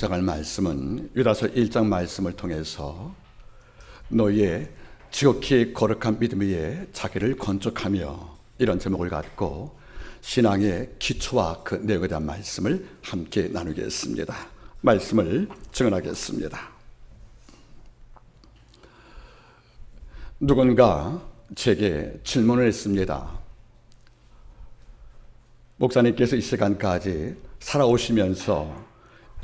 묵상할 말씀은 유다서 1장 말씀을 통해서 너희의 지극히 거룩한 믿음 위에 자기를 건축하며 이런 제목을 갖고 신앙의 기초와 그 내용에 대한 말씀을 함께 나누겠습니다. 말씀을 증언하겠습니다. 누군가 제게 질문을 했습니다. 목사님께서 이 시간까지 살아오시면서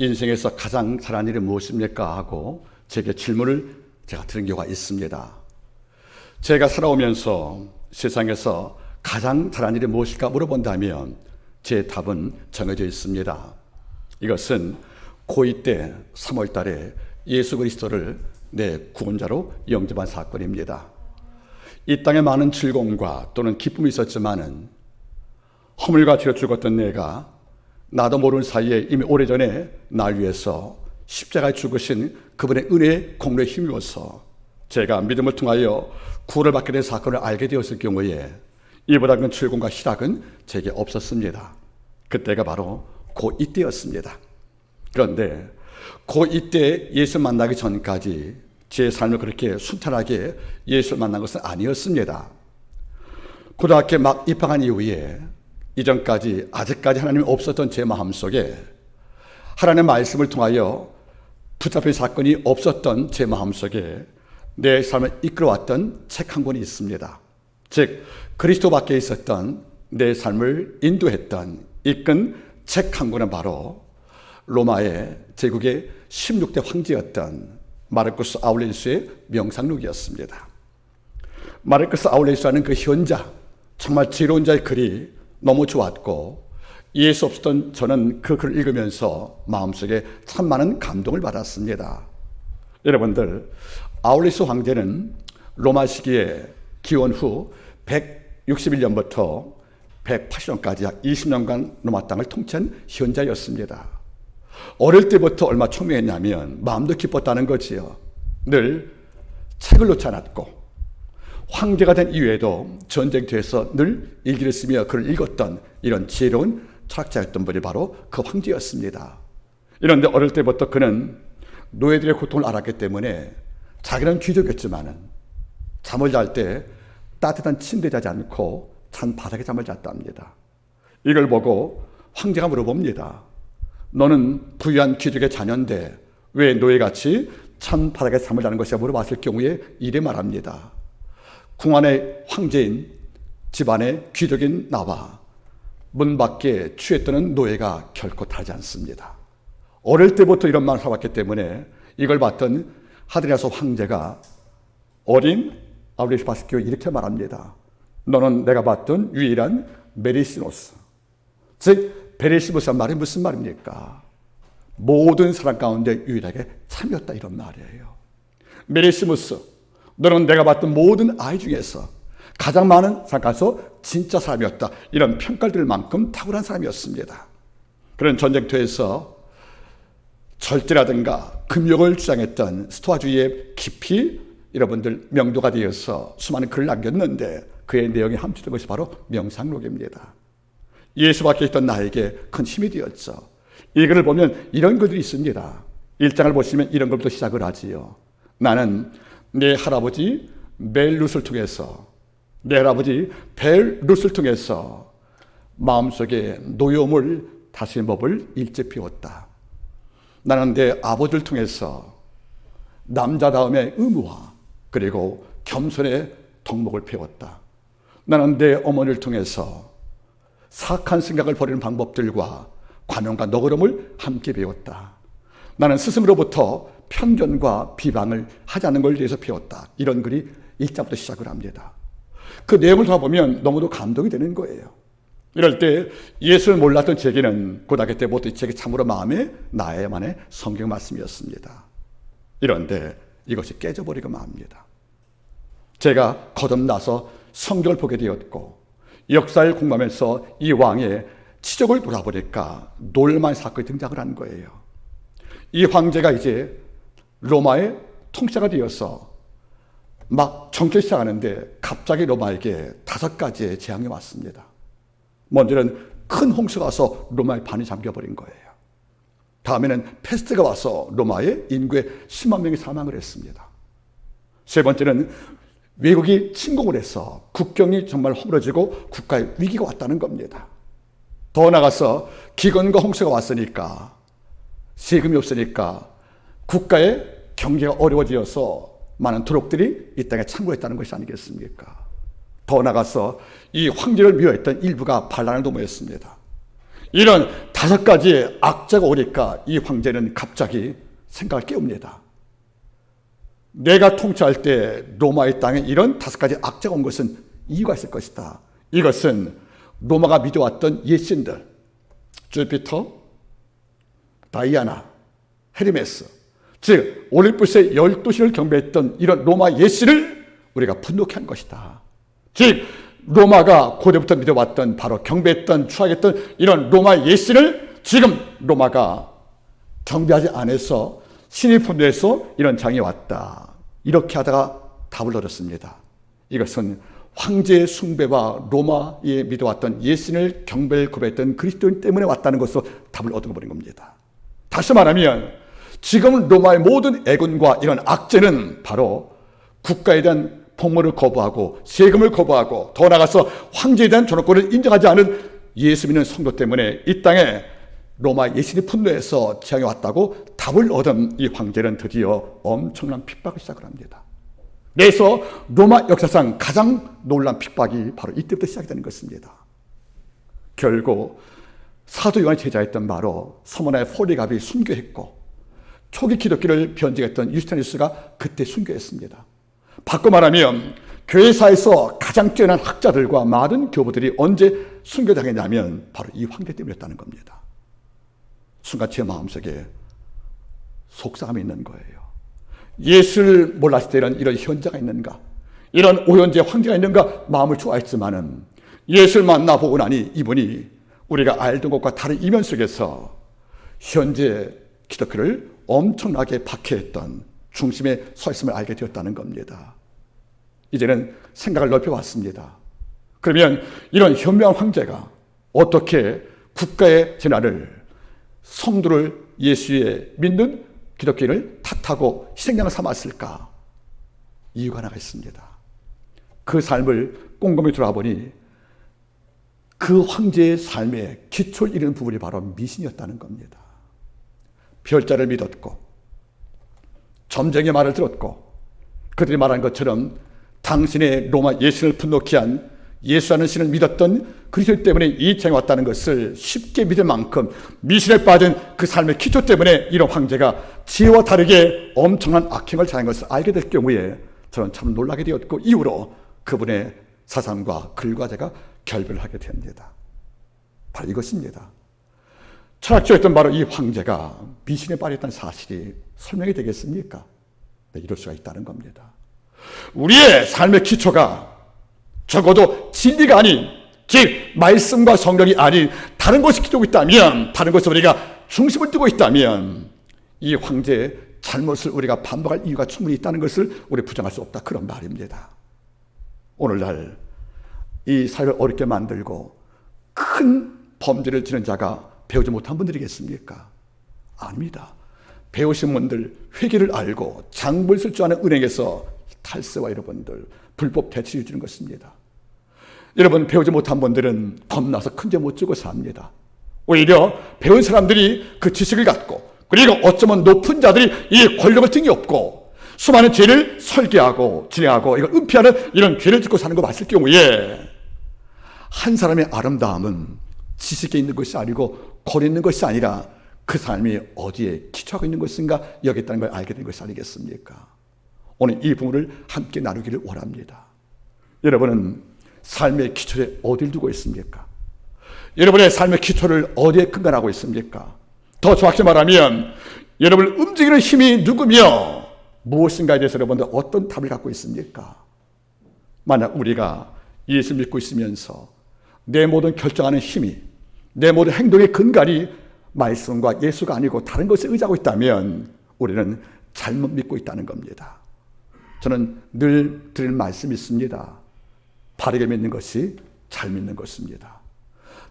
인생에서 가장 잘한 일이 무엇입니까? 하고 제게 질문을 제가 들은 경우가 있습니다. 제가 살아오면서 세상에서 가장 잘한 일이 무엇일까 물어본다면 제 답은 정해져 있습니다. 이것은 고2 때 3월 달에 예수 그리스도를 내 구원자로 영접한 사건입니다. 이 땅에 많은 즐거움과 또는 기쁨이 있었지만은 허물과 죄로 죽었던 내가 나도 모르는 사이에 이미 오래전에 날 위해서 십자가에 죽으신 그분의 은혜의 공로에 힘입어서 제가 믿음을 통하여 구원을 받게 된 사건을 알게 되었을 경우에 이보다 큰 즐거움과 희락은 제게 없었습니다. 그때가 바로 고2 때였습니다. 그런데 고2 때 예수 만나기 전까지 제 삶을 그렇게 순탄하게 예수를 만난 것은 아니었습니다. 고등학교 막 입학한 이후에 이전까지 아직까지 하나님이 없었던 제 마음속에 하나님의 말씀을 통하여 붙잡힌 사건이 없었던 제 마음속에 내 삶을 이끌어왔던 책 한 권이 있습니다. 즉 그리스도 밖에 있었던 내 삶을 인도했던 이끈 책 한 권은 바로 로마의 제국의 16대 황제였던 마르쿠스 아울레리우스의 명상록이었습니다. 마르쿠스 아울레리우스라는 그 현자, 정말 지혜로운 자의 글이 너무 좋았고 이해할 수 없었던 저는 그 글을 읽으면서 마음속에 참 많은 감동을 받았습니다. 여러분들, 아울레리우스 황제는 로마 시기에 기원 후 161년부터 180년까지 약 20년간 로마 땅을 통치한 현자였습니다. 어릴 때부터 얼마나 총명했냐면 마음도 기뻤다는 거지요. 늘 책을 놓지 않았고 황제가 된 이후에도 전쟁터에서 늘 일기를 쓰며 글을 읽었던 이런 지혜로운 철학자였던 분이 바로 그 황제였습니다. 그런데 어릴 때부터 그는 노예들의 고통을 알았기 때문에 자기는 귀족이었지만은 잠을 잘 때 따뜻한 침대에 자지 않고 찬 바닥에 잠을 잤답니다. 이걸 보고 황제가 물어봅니다. 너는 부유한 귀족의 자녀인데 왜 노예같이 찬 바닥에 잠을 자는 것이야? 물어봤을 경우에 이래 말합니다. 궁 안의 황제인 집안의 귀족인 나와 문 밖에 취해 뜨는 노예가 결코 다르지 않습니다. 어릴 때부터 이런 말을 살았기 때문에 이걸 봤던 하드리아스 황제가 어린 아울레리우스 봤을 경우에 이렇게 말합니다. 너는 내가 봤던 유일한 메리시노스, 즉 베리시모스란 말이 무슨 말입니까? 모든 사람 가운데 유일하게 참이었다, 이런 말이에요. 메리시모스, 너는 내가 봤던 모든 아이 중에서 가장 많은 사람 가서 진짜 사람이었다, 이런 평가를 들을 만큼 탁월한 사람이었습니다. 그런 전쟁터에서 절제라든가 금욕을 주장했던 스토아주의의 깊이 여러분들 명도가 되어서 수많은 글을 남겼는데 그의 내용이 함축된 것이 바로 명상록입니다. 예수 밖에 있던 나에게 큰 힘이 되었죠. 이 글을 보면 이런 글들이 있습니다. 1장을 보시면 이런 것부터 시작을 하지요. 나는 내 할아버지 벨룻을 통해서 벨룻을 통해서 마음속에 노여움을 다스리는 법을 일찍 배웠다. 나는 내 아버지를 통해서 남자다움의 의무와 그리고 겸손의 덕목을 배웠다. 나는 내 어머니를 통해서 사악한 생각을 버리는 방법들과 관용과 너그러움을 함께 배웠다. 나는 스승으로부터 편견과 비방을 하지 않는 걸 위해서 배웠다. 이런 글이 1장부터 시작을 합니다. 그 내용을 다 보면 너무도 감동이 되는 거예요. 이럴 때 예수를 몰랐던 제게는 고등학교 때부터 이 책이 참으로 마음에 나야만의 성경 말씀이었습니다. 이런데 이것이 깨져버리고 맙니다. 제가 거듭나서 성경을 보게 되었고 역사를 공부하면서 이 왕의 치적을 돌아보니까 놀라운 사건이 등장을 한 거예요. 이 황제가 이제 로마의 통치자가 되어서 막 정치를 시작하는데 갑자기 로마에게 5가지의 재앙이 왔습니다. 먼저는 큰 홍수가 와서 로마의 반이 잠겨버린 거예요. 다음에는 페스트가 와서 로마의 인구의 10만 명이 사망을 했습니다. 세 번째는 외국이 침공을 해서 국경이 정말 허물어지고 국가의 위기가 왔다는 겁니다. 더 나아가서 기근과 홍수가 왔으니까, 세금이 없으니까 국가의 경제가 어려워지어서 많은 도록들이 이 땅에 창궐했다는 것이 아니겠습니까? 더 나아가서 이 황제를 미워했던 일부가 반란을 도모했습니다. 이런 5가지의 악재가 오니까 이 황제는 갑자기 생각을 깨웁니다. 내가 통치할 때 로마의 땅에 이런 5가지 악재가 온 것은 이유가 있을 것이다. 이것은 로마가 믿어왔던 옛신들, 주피터, 다이아나, 헤르메스, 즉 올림푸스의 12신을 경배했던 이런 로마 옛신을 우리가 분노케 한 것이다. 즉 로마가 고대부터 믿어왔던, 바로 경배했던, 추앙했던 이런 로마 옛신을 지금 로마가 경배하지 않아서 신이 분노해서 이런 장이 왔다. 이렇게 하다가 답을 얻었습니다. 이것은 황제의 숭배와 로마에 믿어왔던 옛신을 경배를 고백했던 그리스도인 때문에 왔다는 것으로 답을 얻어버린 겁니다. 다시 말하면 지금 로마의 모든 애군과 이런 악재는 바로 국가에 대한 복무를 거부하고 세금을 거부하고 더 나아가서 황제에 대한 전원권을 인정하지 않은 예수 믿는 성도 때문에 이 땅에 로마 예신이 분노해서 재앙이 왔다고 답을 얻은 이 황제는 드디어 엄청난 핍박을 시작을 합니다. 그래서 로마 역사상 가장 놀라운 핍박이 바로 이때부터 시작이 되는 것입니다. 결국 사도 요한의 제자였던 바로 서머나의 포리갑이 순교했고 초기 기독교를 변증했던 유스타니우스가 그때 순교했습니다. 바꿔 말하면 교회사에서 가장 뛰어난 학자들과 많은 교부들이 언제 순교당했냐면 바로 이 황제 때문이었다는 겁니다. 순간 제 마음속에 속상함이 있는 거예요. 예수를 몰랐을 때는 이런 현자가 있는가, 이런 오현재 황제가 있는가 마음을 좋아했지만은 예수를 만나보고 나니 이분이 우리가 알던 것과 다른 이면 속에서 현재 기독교를 엄청나게 박해했던 중심에 서 있음을 알게 되었다는 겁니다. 이제는 생각을 넓혀왔습니다. 그러면 이런 현명한 황제가 어떻게 국가의 재난을, 성도를 예수의 믿는 기독교인을 탓하고 희생양을 삼았을까? 이유가 하나가 있습니다. 그 삶을 꼼꼼히 돌아보니 그 황제의 삶의 기초를 이루는 부분이 바로 미신이었다는 겁니다. 별자를 믿었고 점쟁이의 말을 들었고 그들이 말한 것처럼 당신의 로마 예신을 분노케 한 예수라는 신을 믿었던 그리스도 때문에 이 장에 왔다는 것을 쉽게 믿을 만큼 미신에 빠진 그 삶의 기초 때문에 이런 황제가 지혜와 다르게 엄청난 악행을 자행한 것을 알게 될 경우에 저는 참 놀라게 되었고 이후로 그분의 사상과 글과 제가 결별을 하게 됩니다. 바로 이것입니다. 철학자였던 바로 이 황제가 미신에 빠졌다는 사실이 설명이 되겠습니까? 네, 이럴 수가 있다는 겁니다. 우리의 삶의 기초가 적어도 진리가 아닌, 즉 말씀과 성령이 아닌 다른 것이 기초고 있다면, 다른 것에 우리가 중심을 두고 있다면 이 황제의 잘못을 우리가 반박할 이유가 충분히 있다는 것을 우리 부정할 수 없다, 그런 말입니다. 오늘날 이 사회를 어렵게 만들고 큰 범죄를 지는 자가 배우지 못한 분들이겠습니까? 아닙니다. 배우신 분들, 회계를 알고 장부를 쓸 줄 아는 은행에서 탈세와 여러분들 불법 대출을 주는 것입니다. 여러분, 배우지 못한 분들은 겁나서 큰 죄 못 지고 삽니다. 오히려 배운 사람들이 그 지식을 갖고, 그리고 어쩌면 높은 자들이 이 권력을 등에 업고 수많은 죄를 설계하고 진행하고 이걸 은폐하는 이런 죄를 짓고 사는 거 봤을 경우에 한 사람의 아름다움은 지식에 있는 것이 아니고 권에 있는 것이 아니라 그 삶이 어디에 기초하고 있는 것인가 여기 있다는 걸 알게 된 것이 아니겠습니까? 오늘 이 부분을 함께 나누기를 원합니다. 여러분은 삶의 기초에 어디를 두고 있습니까? 여러분의 삶의 기초를 어디에 근간하고 있습니까? 더 정확히 말하면 여러분을 움직이는 힘이 누구며 무엇인가에 대해서 여러분들 어떤 답을 갖고 있습니까? 만약 우리가 예수 믿고 있으면서 내 모든 결정하는 힘이, 내 모든 행동의 근간이 말씀과 예수가 아니고 다른 것에 의지하고 있다면 우리는 잘못 믿고 있다는 겁니다. 저는 늘 드릴 말씀이 있습니다. 바르게 믿는 것이 잘 믿는 것입니다.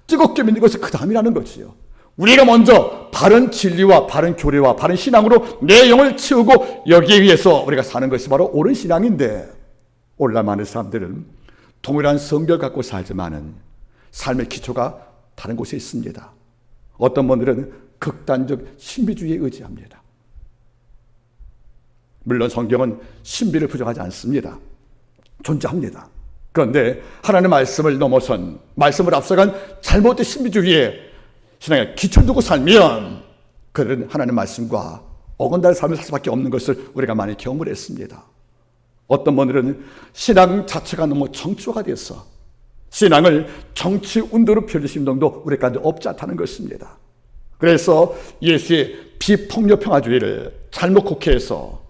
뜨겁게 믿는 것이 그 다음이라는 것이요. 우리가 먼저 바른 진리와 바른 교리와 바른 신앙으로 내 영을 채우고 여기에 위해서 우리가 사는 것이 바로 옳은 신앙인데, 오늘날 많은 사람들은 동일한 성결 갖고 살지만은 삶의 기초가 다른 곳에 있습니다. 어떤 분들은 극단적 신비주의에 의지합니다. 물론 성경은 신비를 부정하지 않습니다. 존재합니다. 그런데 하나님의 말씀을 넘어선, 말씀을 앞서간 잘못된 신비주의에 신앙에 기초를 두고 살면 그들은 하나님의 말씀과 어긋나는 삶을 살 수밖에 없는 것을 우리가 많이 경험을 했습니다. 어떤 분들은 신앙 자체가 너무 정치화가 돼서 신앙을 정치 운동으로 펼칠 심정도 우리 가운데 없지 않다는 것입니다. 그래서 예수의 비폭력 평화주의를 잘못 국회에서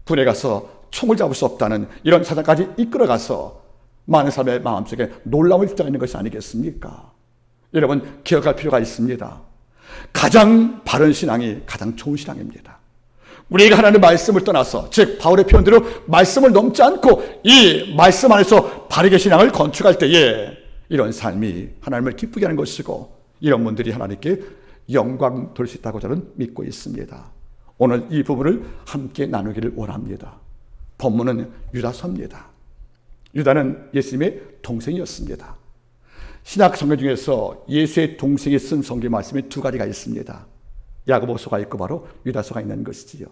군에 가서 총을 잡을 수 없다는 이런 사상까지 이끌어가서 많은 사람의 마음속에 놀라움을 입자가 있는 것이 아니겠습니까? 여러분, 기억할 필요가 있습니다. 가장 바른 신앙이 가장 좋은 신앙입니다. 우리가 하나님의 말씀을 떠나서, 즉 바울의 표현대로 말씀을 넘지 않고 이 말씀 안에서 바르게 신앙을 건축할 때에 이런 삶이 하나님을 기쁘게 하는 것이고, 이런 분들이 하나님께 영광 돌릴 수 있다고 저는 믿고 있습니다. 오늘 이 부분을 함께 나누기를 원합니다. 본문은 유다서입니다. 유다는 예수님의 동생이었습니다. 신약 성경 중에서 예수의 동생이 쓴 성경 말씀이 두 가지가 있습니다. 야고보서가 있고 바로 유다서가 있는 것이지요.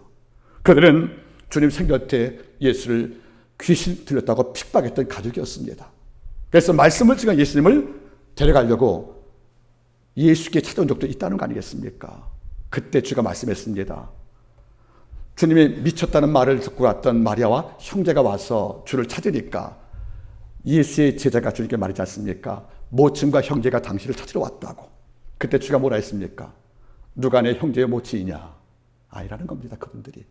그들은 주님 생전 때 예수를 귀신 들렸다고 핍박했던 가족이었습니다. 그래서 말씀을 지금 예수님을 데려가려고 예수께 찾아온 적도 있다는 거 아니겠습니까? 그때 주가 말씀했습니다. 주님이 미쳤다는 말을 듣고 왔던 마리아와 형제가 와서 주를 찾으니까 예수의 제자가 주님께 말하지 않습니까? 모친과 형제가 당신을 찾으러 왔다고. 그때 주가 뭐라 했습니까? 누가 내 형제의 모친이냐? 아니라는 겁니다. 그분들이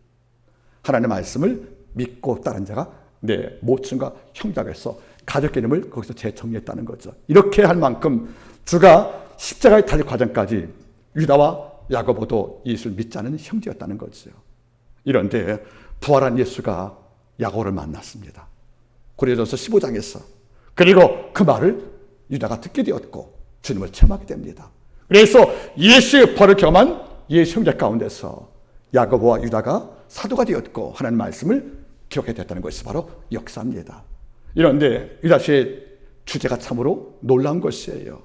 하나님의 말씀을 믿고 따른 자가 내 모친과 형제가 해서 가족 개념을 거기서 재정리했다는 거죠. 이렇게 할 만큼 주가 십자가에 달릴 과정까지 유다와 야고보도 예수를 믿지 않은 형제였다는 거죠. 이런데 부활한 예수가 야고보를 만났습니다. 고린도전서 15장에서. 그리고 그 말을 유다가 듣게 되었고 주님을 체험하게 됩니다. 그래서 예수의 부활을 경험한 예수 형제 가운데서 야고보와 유다가 사도가 되었고 하나님의 말씀을 기억하게 됐다는 것이 바로 역사입니다. 이런데 유다서의 주제가 참으로 놀라운 것이에요.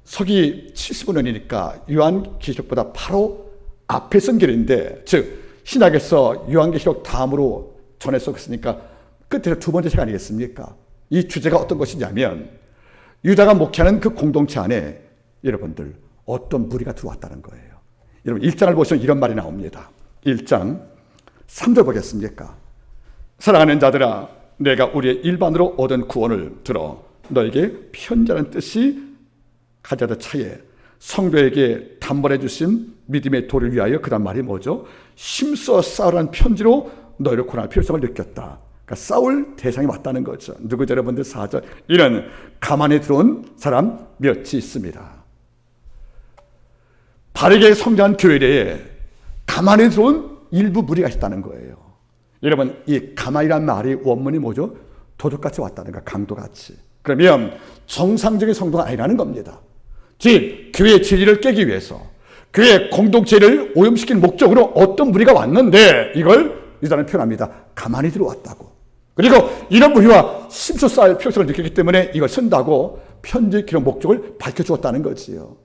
서기 75년이니까 요한계시록보다 바로 앞에 쓴 길인데, 즉 신약에서 요한계시록 다음으로 전해서 했으니까 끝에 두 번째 책 아니겠습니까? 이 주제가 어떤 것이냐면 유다가 목회하는 그 공동체 안에 여러분들 어떤 무리가 들어왔다는 거예요. 여러분 1장을 보시면 이런 말이 나옵니다. 1장 3절 보겠습니까? 사랑하는 자들아, 내가 우리의 일반으로 얻은 구원을 들어 너에게 편지하는 뜻이 가져다 차에 성도에게 단번에 주신 믿음의 도를 위하여, 그 다음 말이 뭐죠? 힘써 싸우라는 편지로 너희를 고난할 필요성을 느꼈다. 그러니까 싸울 대상이 맞다는 거죠. 누구죠? 여러분들 4절. 이는 가만히 들어온 사람 몇이 있습니다. 바르게 성장한 교회 내에 가만히 들어온 일부 무리가 있다는 거예요. 여러분, 이 가만이란 말이 원문이 뭐죠? 도둑같이 왔다는 거, 강도같이. 그러면 정상적인 성도가 아니라는 겁니다. 즉 교회의 진리를 깨기 위해서, 교회 공동체를 오염시키는 목적으로 어떤 무리가 왔는데 이걸 유다는 표현합니다. 가만히 들어왔다고. 그리고 이런 무리와 심소 쌓을 필요성을 느꼈기 때문에 이걸 쓴다고 편지 기록 목적을 밝혀주었다는 거지요.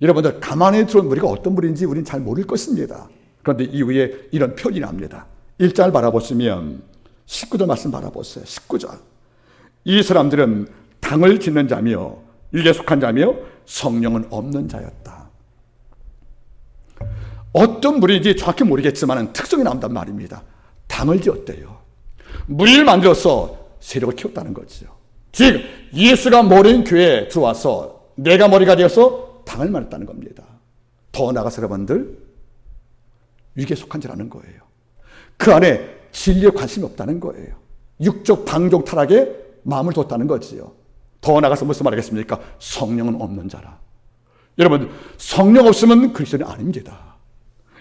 여러분들, 가만히 들어온 무리가 어떤 무리인지 우리는 잘 모를 것입니다. 그런데 이후에 이런 표현이 납니다. 1장을 바라보시면 19절 말씀 바라보세요. 19절. 이 사람들은 당을 짓는 자며 육에 속한 자며 성령은 없는 자였다. 어떤 무리인지 정확히 모르겠지만 특성이 나온단 말입니다. 당을 지었대요. 무리를 만들어서 세력을 키웠다는 거죠. 즉 예수가 머리인 교회에 들어와서 내가 머리가 되어서 당을 만들었다는 겁니다. 더 나아가서 여러분들, 육에 속한 자라는 거예요. 그 안에 진리에 관심이 없다는 거예요. 육적 방종 타락에 마음을 뒀다는 거지요. 더 나아가서 무슨 말하겠습니까? 성령은 없는 자라. 여러분, 성령 없으면 그리스도인이 아닙니다.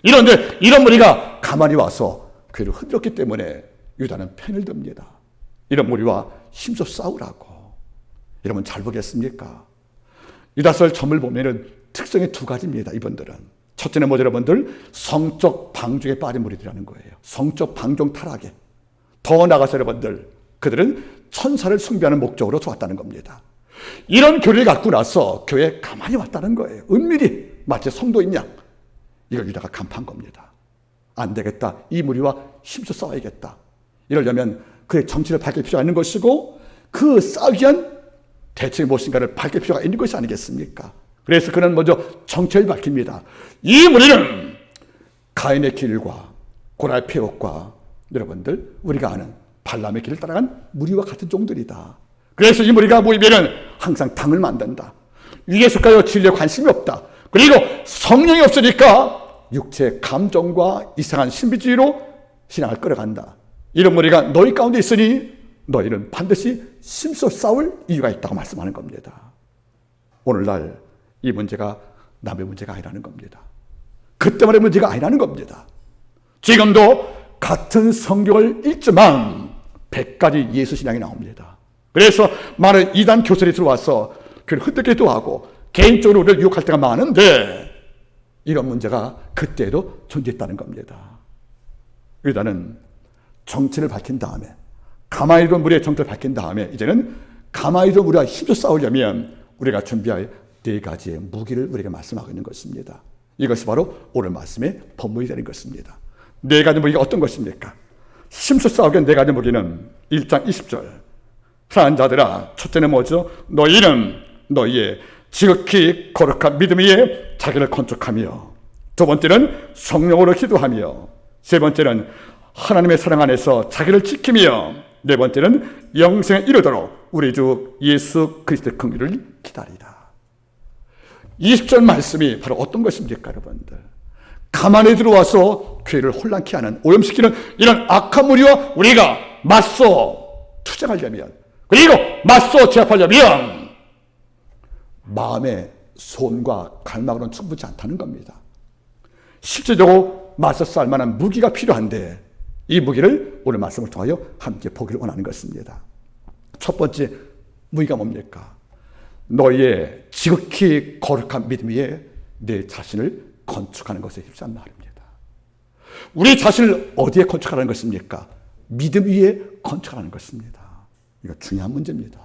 이런데 이런 무리가 가만히 와서 교회를 흔들었기 때문에 유다는 펜을 듭니다. 이런 무리와 힘써 싸우라고. 여러분 잘 보겠습니까? 유다서를 점을 보면은 특성이 두 가지입니다. 이분들은. 첫째는 뭐죠, 여러분들? 성적 방종에 빠진 무리들이라는 거예요. 성적 방종 타락에. 더 나아가서 여러분들, 그들은 천사를 숭배하는 목적으로 좋았다는 겁니다. 이런 교리를 갖고 나서 교회에 가만히 왔다는 거예요. 은밀히 마치 성도인 양. 이걸 유다가 간파한 겁니다. 안 되겠다. 이 무리와 힘써 싸워야겠다. 이러려면 그의 정치를 밝힐 필요가 있는 것이고 그 싸우기 위한 대책이 무엇인가를 밝힐 필요가 있는 것이 아니겠습니까? 그래서 그는 먼저 정체를 밝힙니다. 이 무리는 가인의 길과 고라의 폐역과 여러분들 우리가 아는 발람의 길을 따라간 무리와 같은 종들이다. 그래서 이 무리가 모이면은 항상 당을 만든다. 위에 속하여 진리에 관심이 없다. 그리고 성령이 없으니까 육체의 감정과 이상한 신비주의로 신앙을 끌어간다. 이런 무리가 너희 가운데 있으니 너희는 반드시 힘써 싸울 이유가 있다고 말씀하는 겁니다. 오늘날 이 문제가 남의 문제가 아니라는 겁니다. 그때만의 문제가 아니라는 겁니다. 지금도 같은 성경을 읽지만 100가지 예수 신앙이 나옵니다. 그래서 많은 이단 교설이 들어와서 그를 흩뜨기도 하고 개인적으로 우리를 유혹할 때가 많은데 이런 문제가 그때도 존재했다는 겁니다. 유다는 정체를 밝힌 다음에 가만히 있던 무리의 정체를 밝힌 다음에 이제는 가만히 있던 우리가 힘써 싸우려면 우리가 준비할 4가지의 무기를 우리에게 말씀하고 있는 것입니다. 이것이 바로 오늘 말씀의 본문이 되는 것입니다. 4가지 무기가 어떤 것입니까? 힘써 싸우기 4가지 무기는 1장 20절 사랑하는 자들아, 첫째는 뭐죠? 너희는 너희의 지극히 거룩한 믿음 위에 자기를 건축하며, 두 번째는 성령으로 기도하며, 세 번째는 하나님의 사랑 안에서 자기를 지키며, 네 번째는 영생에 이르도록 우리 주 예수 그리스도의 긍휼을 기다리라. 20절 말씀이 바로 어떤 것입니까, 여러분들? 가만히 들어와서 교회를 혼란케 하는, 오염시키는 이런 악한 무리와 우리가 맞서 투쟁하려면, 그리고 맞서 제압하려면 마음의 소원과 갈망으로는 충분치 않다는 겁니다. 실제적으로 맞서 싸울 만한 무기가 필요한데 이 무기를 오늘 말씀을 통하여 함께 보기를 원하는 것입니다. 첫 번째 무기가 뭡니까? 너희의 지극히 거룩한 믿음 위에 내 자신을 건축하는 것에 힘쓰는 말입니다. 우리 자신을 어디에 건축하라는 것입니까? 믿음 위에 건축하라는 것입니다. 이거 중요한 문제입니다.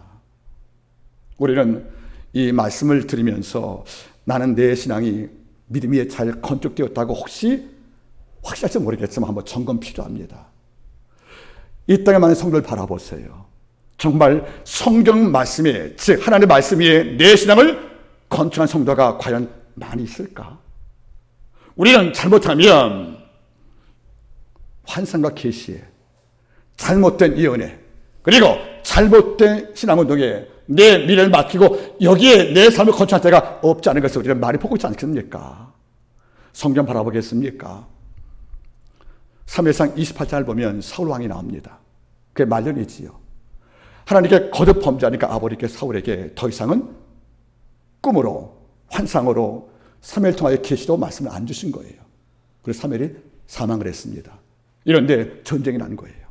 우리는 이 말씀을 들으면서 나는 내 신앙이 믿음 위에 잘 건축되었다고 혹시 확실할지 모르겠지만 한번 점검 필요합니다. 이 땅에 많은 성도를 바라보세요. 정말 성경 말씀에, 즉 하나님의 말씀 위에 내 신앙을 건축한 성도가 과연 많이 있을까? 우리는 잘못하면 환상과 계시에, 잘못된 예언에, 그리고 잘못된 신앙운동에 내 미래를 맡기고 여기에 내 삶을 건축할 때가 없지 않은 것을 우리는 많이 보고 있지 않습니까? 성경 바라보겠습니까? 사무엘상 28장을 보면 사울왕이 나옵니다. 그게 말년이지요. 하나님께 거듭 범죄하니까 아버지께 사울에게 더 이상은 꿈으로 환상으로 사무엘 통하여 계시도 말씀을 안 주신 거예요. 그래서 사무엘이 사망을 했습니다. 이런데 전쟁이 난 거예요.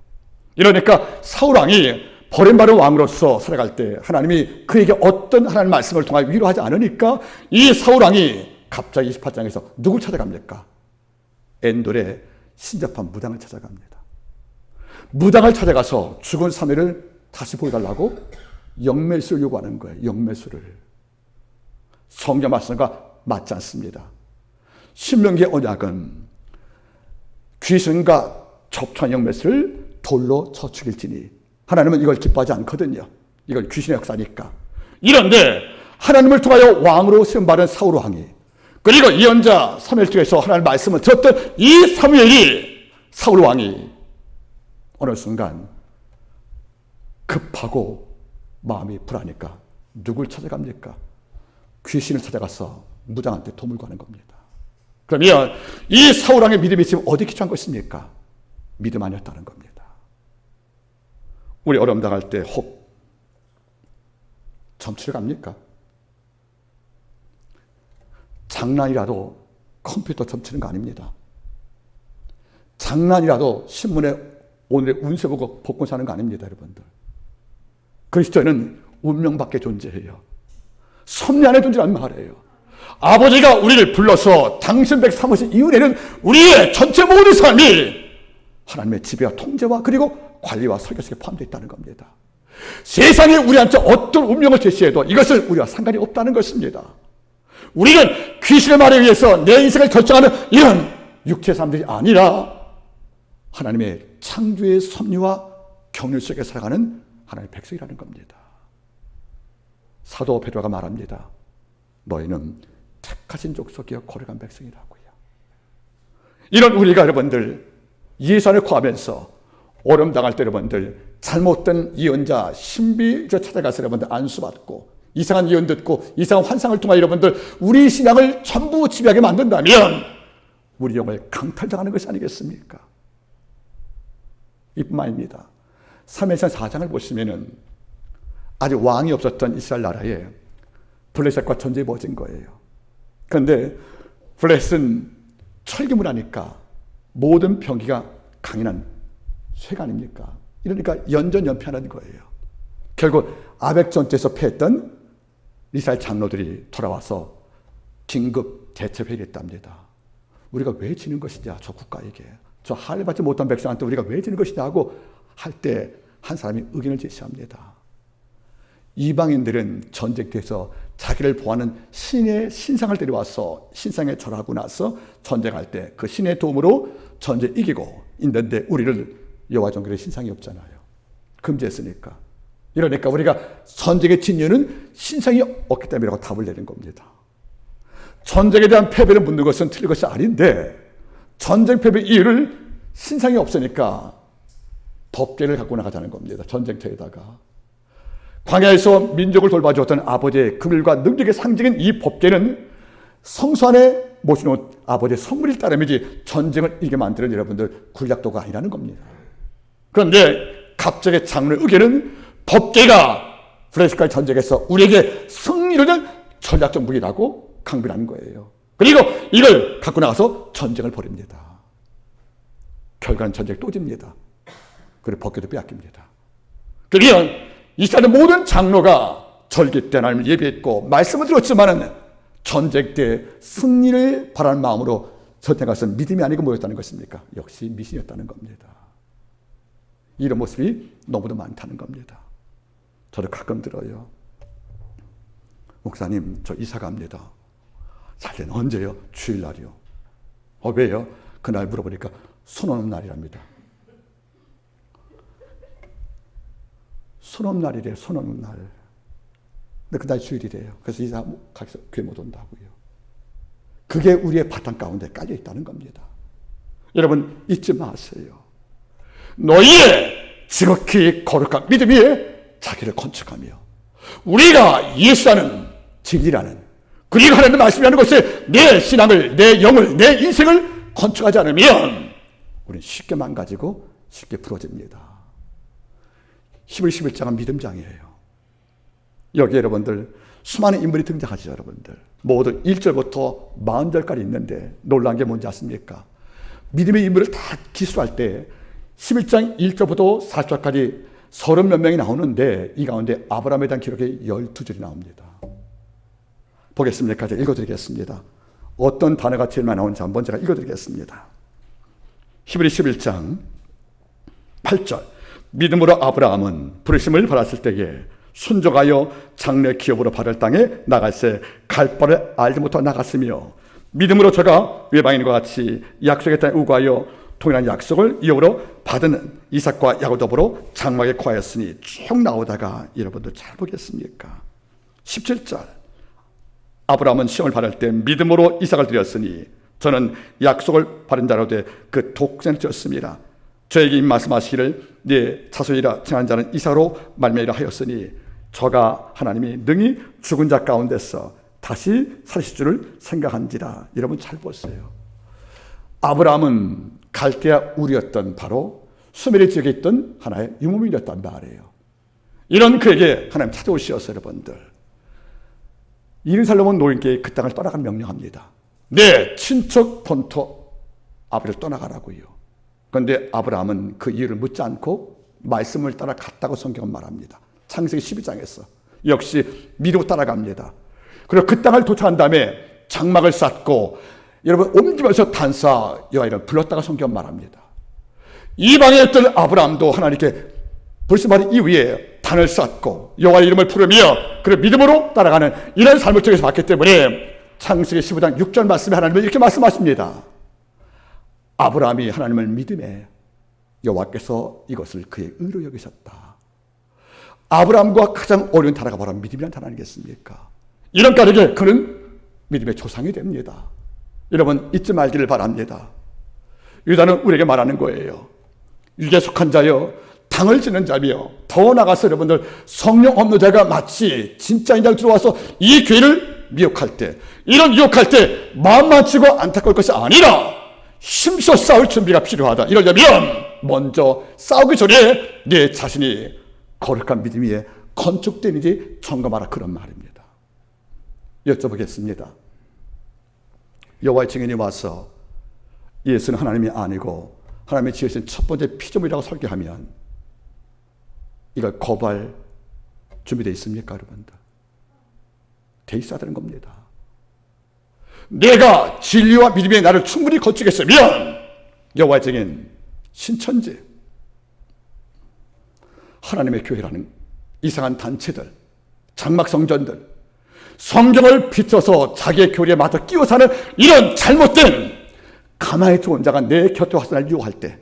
이러니까 사울왕이 버림받은 왕으로서 살아갈 때 하나님이 그에게 어떤 하나님의 말씀을 통하여 위로하지 않으니까 이 사울왕이 갑자기 28장에서 누굴 찾아갑니까? 엔돌의 신접한 무당을 찾아갑니다. 무당을 찾아가서 죽은 사무엘을 다시 보여달라고 영매수를 요구하는 거예요. 영매수를. 성경 말씀과 맞지 않습니다. 신명기의 언약은 귀신과 접촉한 영매수를 돌로 쳐 죽일지니 하나님은 이걸 기뻐하지 않거든요. 이건 귀신의 역사니까. 이런데 하나님을 통하여 왕으로 세움받은 사울 왕이, 그리고 예언자 사무엘 쪽에서 하나님의 말씀을 들었던 이 사무엘이, 사울 왕이 어느 순간 급하고 마음이 불하니까 누굴 찾아갑니까? 귀신을 찾아가서 무당한테 도움을 구하는 겁니다. 그러면 이 사울 왕의 믿음이 지금 어디 기초한 것입니까? 믿음 아니었다는 겁니다. 우리 어려움 당할 때 혹 점치러 갑니까? 장난이라도 컴퓨터 점치는 거 아닙니다. 장난이라도 신문에 오늘의 운세 보고 복권 사는 거 아닙니다, 여러분들. 그리스도인은 운명밖에 존재해요. 섭리 안에 존재하는 말이에요. 아버지가 우리를 불러서 당신 백 삼으신 이후에는 우리의 전체 모든 삶이 하나님의 지배와 통제와 그리고 관리와 설계 속에 포함되어 있다는 겁니다. 세상에 우리한테 어떤 운명을 제시해도 이것은 우리와 상관이 없다는 것입니다. 우리는 귀신의 말에 의해서 내 인생을 결정하는 이런 육체의 사람들이 아니라 하나님의 창조의 섭리와 경륜 속에 살아가는 하나님의 백성이라는 겁니다. 사도 베드로가 말합니다. 너희는 택하신 족속이여 거룩한 백성이라고요. 이런 우리가 여러분들 예수 안에 거하면서 어려움 당할 때 여러분들 잘못된 예언자 신비주의 찾아가서 여러분들 안수받고 이상한 예언 듣고 이상한 환상을 통하여 여러분들 우리 신앙을 전부 지배하게 만든다면 우리 영을 강탈당하는 것이 아니겠습니까? 이뿐만 아닙니다. 사무엘상 4장을 보시면은 아직 왕이 없었던 이스라엘 나라에 블레셋과 전쟁이 벌어진 거예요. 그런데 블레셋은 철기문 하니까 모든 병기가 강인한 쇠가 아닙니까? 이러니까 연전연패하는 거예요. 결국 아벡 전투에서 패했던 이스라엘 장로들이 돌아와서 긴급 대책회의를 했답니다. 우리가 왜 지는 것이냐, 저 국가에게. 저 할례 받지 못한 백성한테 우리가 왜 지는 것이냐 하고 할 때 한 사람이 의견을 제시합니다. 이방인들은 전쟁터에서 자기를 보호하는 신의 신상을 데려와서 신상에 절하고 나서 전쟁할 때 그 신의 도움으로 전쟁 이기고 있는데 우리를 여호와 종교의 신상이 없잖아요. 금지했으니까. 이러니까 우리가 전쟁의 진유는 신상이 없기 때문이라고 답을 내는 겁니다. 전쟁에 대한 패배를 묻는 것은 틀린 것이 아닌데 전쟁 패배 이유를 신상이 없으니까 법궤를 갖고 나가자는 겁니다. 전쟁터에다가. 광야에서 민족을 돌봐주었던 아버지의 긍휼과 능력의 상징인 이 법궤는 성소 안에 모셔놓은 아버지의 선물일 따름이지 전쟁을 이기게 만드는 여러분들 군략도가 아니라는 겁니다. 그런데 갑자기 장로의 의견은 법궤가 블레셋과의 전쟁에서 우리에게 승리를 준 전략적 무기라고 강변하는 거예요. 그리고 이걸 갖고 나가서 전쟁을 벌입니다. 결과는 전쟁이 또 집니다. 그리고 법궤도 빼앗깁니다. 그러면 이스라엘 모든 장로가 절기 때 하나님을 예배했고 말씀을 들었지만은 전쟁 때 승리를 바라는 마음으로 전쟁 것은 믿음이 아니고 뭐였다는 것입니까? 역시 미신이었다는 겁니다. 이런 모습이 너무도 많다는 겁니다. 저도 가끔 들어요. 목사님, 저 이사 갑니다. 잘 때는 언제요? 주일날이요. 왜요? 그날 물어보니까 손 오는 날이랍니다. 손 오는 날이래요. 손 오는 날. 근데 그날 주일이래요. 그래서 이사 가서 교회 못 온다고요. 그게 우리의 바탕 가운데 깔려 있다는 겁니다. 여러분 잊지 마세요. 너희의 지극히 거룩한 믿음 위에 자기를 건축하며 우리가 예수라는 진리라는 그리고 하나님의 말씀이라는 것에 내 신앙을, 내 영을, 내 인생을 건축하지 않으면 우리는 쉽게 망가지고 쉽게 부러집니다. 히브리 11장은 믿음장이에요. 여기 여러분들 수많은 인물이 등장하죠. 여러분들 모두 1절부터 40절까지 있는데 놀라운 게 뭔지 아십니까? 믿음의 인물을 다 기술할 때 11장 1절부터 4절까지 30몇 명이 나오는데 이 가운데 아브라함에 대한 기록이 12절이 나옵니다. 보겠습니까? 제가 읽어드리겠습니다. 어떤 단어가 제일 많이 나오는지 한번 제가 읽어드리겠습니다. 히브리 11장 8절 믿음으로 아브라함은 부르심을 받았을 때에 순종하여 장래 기업으로 받을 땅에 나갈새 갈 바를 알지 못하고 나갔으며 믿음으로 저가 외방인과 같이 약속의 땅에 우거하여 동일한 약속을 이업으로 받은 이삭과 야곱 더불어 장막에 거하였으니 쭉 나오다가 여러분들 잘 보겠습니까? 17절 아브라함은 시험을 받을 때 믿음으로 이삭을 드렸으니 저는 약속을 받은 자로 돼 그 독생을 졌습니다. 저에게 말씀하시기를 네 자손이라 칭한 자는 이삭으로 말미암으리라 하였으니 저가 하나님이 능히 죽은 자 가운데서 다시 살으실 줄을 생각한지라. 여러분 잘 보세요. 아브라함은 갈대아 우리였던 바로 수메르 지역에 있던 하나의 유목민이었단 말이에요. 이런 그에게 하나님 찾아오시어서 여러분들 이르살렘 노인께 그 땅을 떠나가 명령합니다. 내 친척 본토 아버지를 떠나가라고요. 그런데 아브라함은 그 이유를 묻지 않고 말씀을 따라 갔다고 성경은 말합니다. 창세기 12장에서 역시 믿음으로 따라갑니다. 그리고 그 땅을 도착한 다음에 장막을 쌓고 여러분 옮기면서 단사 여호와를 불렀다가 성경 말합니다. 이방에 있던 아브라함도 하나님께 불순말이 이후에 단을 쌓고 여호와의 이름을 부르며 그를 믿음으로 따라가는 이런 삶을 통해서 봤기 때문에 창세기 15장 6절 말씀에 하나님은 이렇게 말씀하십니다. 아브라함이 하나님을 믿음에 여호와께서 이것을 그의 의로 여기셨다. 아브라함과 가장 어려운 단어가 바로 믿음이라는 단어 아니겠습니까? 이런 까닭에 그는 믿음의 조상이 됩니다. 여러분 잊지 말기를 바랍니다. 유다는 우리에게 말하는 거예요. 육에 속한 자여 당을 지는 자며 더 나아가서 여러분들 성령 없는 자가 마치 진짜 인자가 들어와서 이 교회를 미혹할 때, 이런 유혹할 때 마음만 치고 안타까울 것이 아니라 힘써 싸울 준비가 필요하다. 이러려면 먼저 싸우기 전에 내 자신이 거룩한 믿음 위에 건축되는지 점검하라, 그런 말입니다. 여쭤보겠습니다. 여호와의 증인이 와서 예수는 하나님이 아니고 하나님이 지으신 첫 번째 피조물이라고 설교하면 이걸 거부할 준비되어 있습니까, 여러분들? 돼 있어야 되는 겁니다. 내가 진리와 믿음의 나를 충분히 건축했으면 여호와의 증인 신천지, 하나님의 교회라는 이상한 단체들, 장막성전들, 성경을 비춰서 자기의 교리에 맞춰 끼워 사는 이런 잘못된 가만히 들어온 자가 내 곁에 와서 날 유혹할 때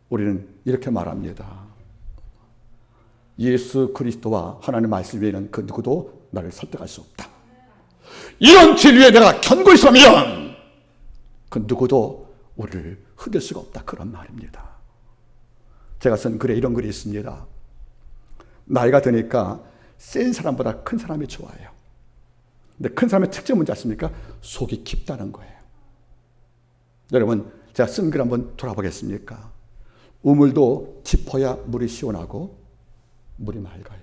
우리는 이렇게 말합니다. 예수 그리스도와 하나님의 말씀 외에는 그 누구도 나를 설득할 수 없다. 이런 진리에 내가 견고히 서면 그 누구도 우리를 흔들 수가 없다, 그런 말입니다. 제가 쓴 글에 이런 글이 있습니다. 나이가 드니까 센 사람보다 큰 사람이 좋아요. 근데 큰 사람의 특징은 뭔지 아십니까? 속이 깊다는 거예요. 여러분, 제가 쓴 글 한번 돌아보겠습니까? 우물도 깊어야 물이 시원하고 물이 맑아요.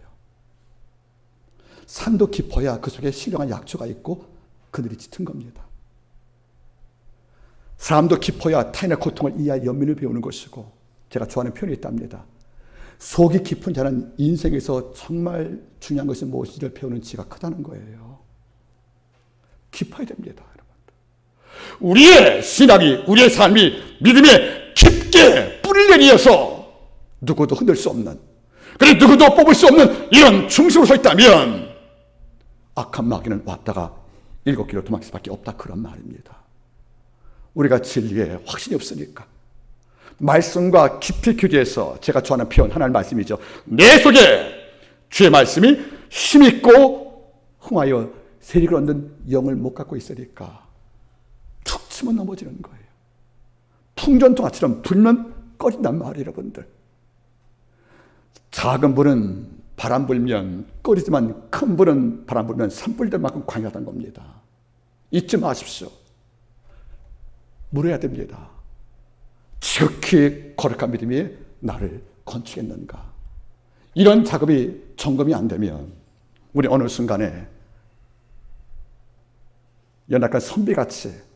산도 깊어야 그 속에 신령한 약초가 있고 그늘이 짙은 겁니다. 사람도 깊어야 타인의 고통을 이해할 연민을 배우는 것이고, 제가 좋아하는 표현이 있답니다. 속이 깊은 자는 인생에서 정말 중요한 것이 무엇인지를 배우는 지가 크다는 거예요. 깊어야 됩니다, 여러분. 우리의 신앙이, 우리의 삶이 믿음에 깊게 뿌리를 내리어서 누구도 흔들 수 없는, 그리고 누구도 뽑을 수 없는 이런 중심으로 서 있다면 악한 마귀는 왔다가 7길로 도망칠 수밖에 없다, 그런 말입니다. 우리가 진리에 확신이 없으니까 말씀과 깊이 교제해서, 제가 좋아하는 표현 하나님 말씀이죠. 내 속에 주의 말씀이 힘있고 흥하여 세력을 얻는 영을 못 갖고 있으니까 툭 치면 넘어지는 거예요. 풍전통화처럼 불면 꺼진단 말이에요, 여러분들. 작은 불은 바람 불면 꺼지지만 큰 불은 바람 불면 산불 될 만큼 강하다는 겁니다. 잊지 마십시오. 물어야 됩니다. 지극히 거룩한 믿음이 나를 건축했는가? 이런 작업이 점검이 안 되면 우리 어느 순간에 연약한 선비같이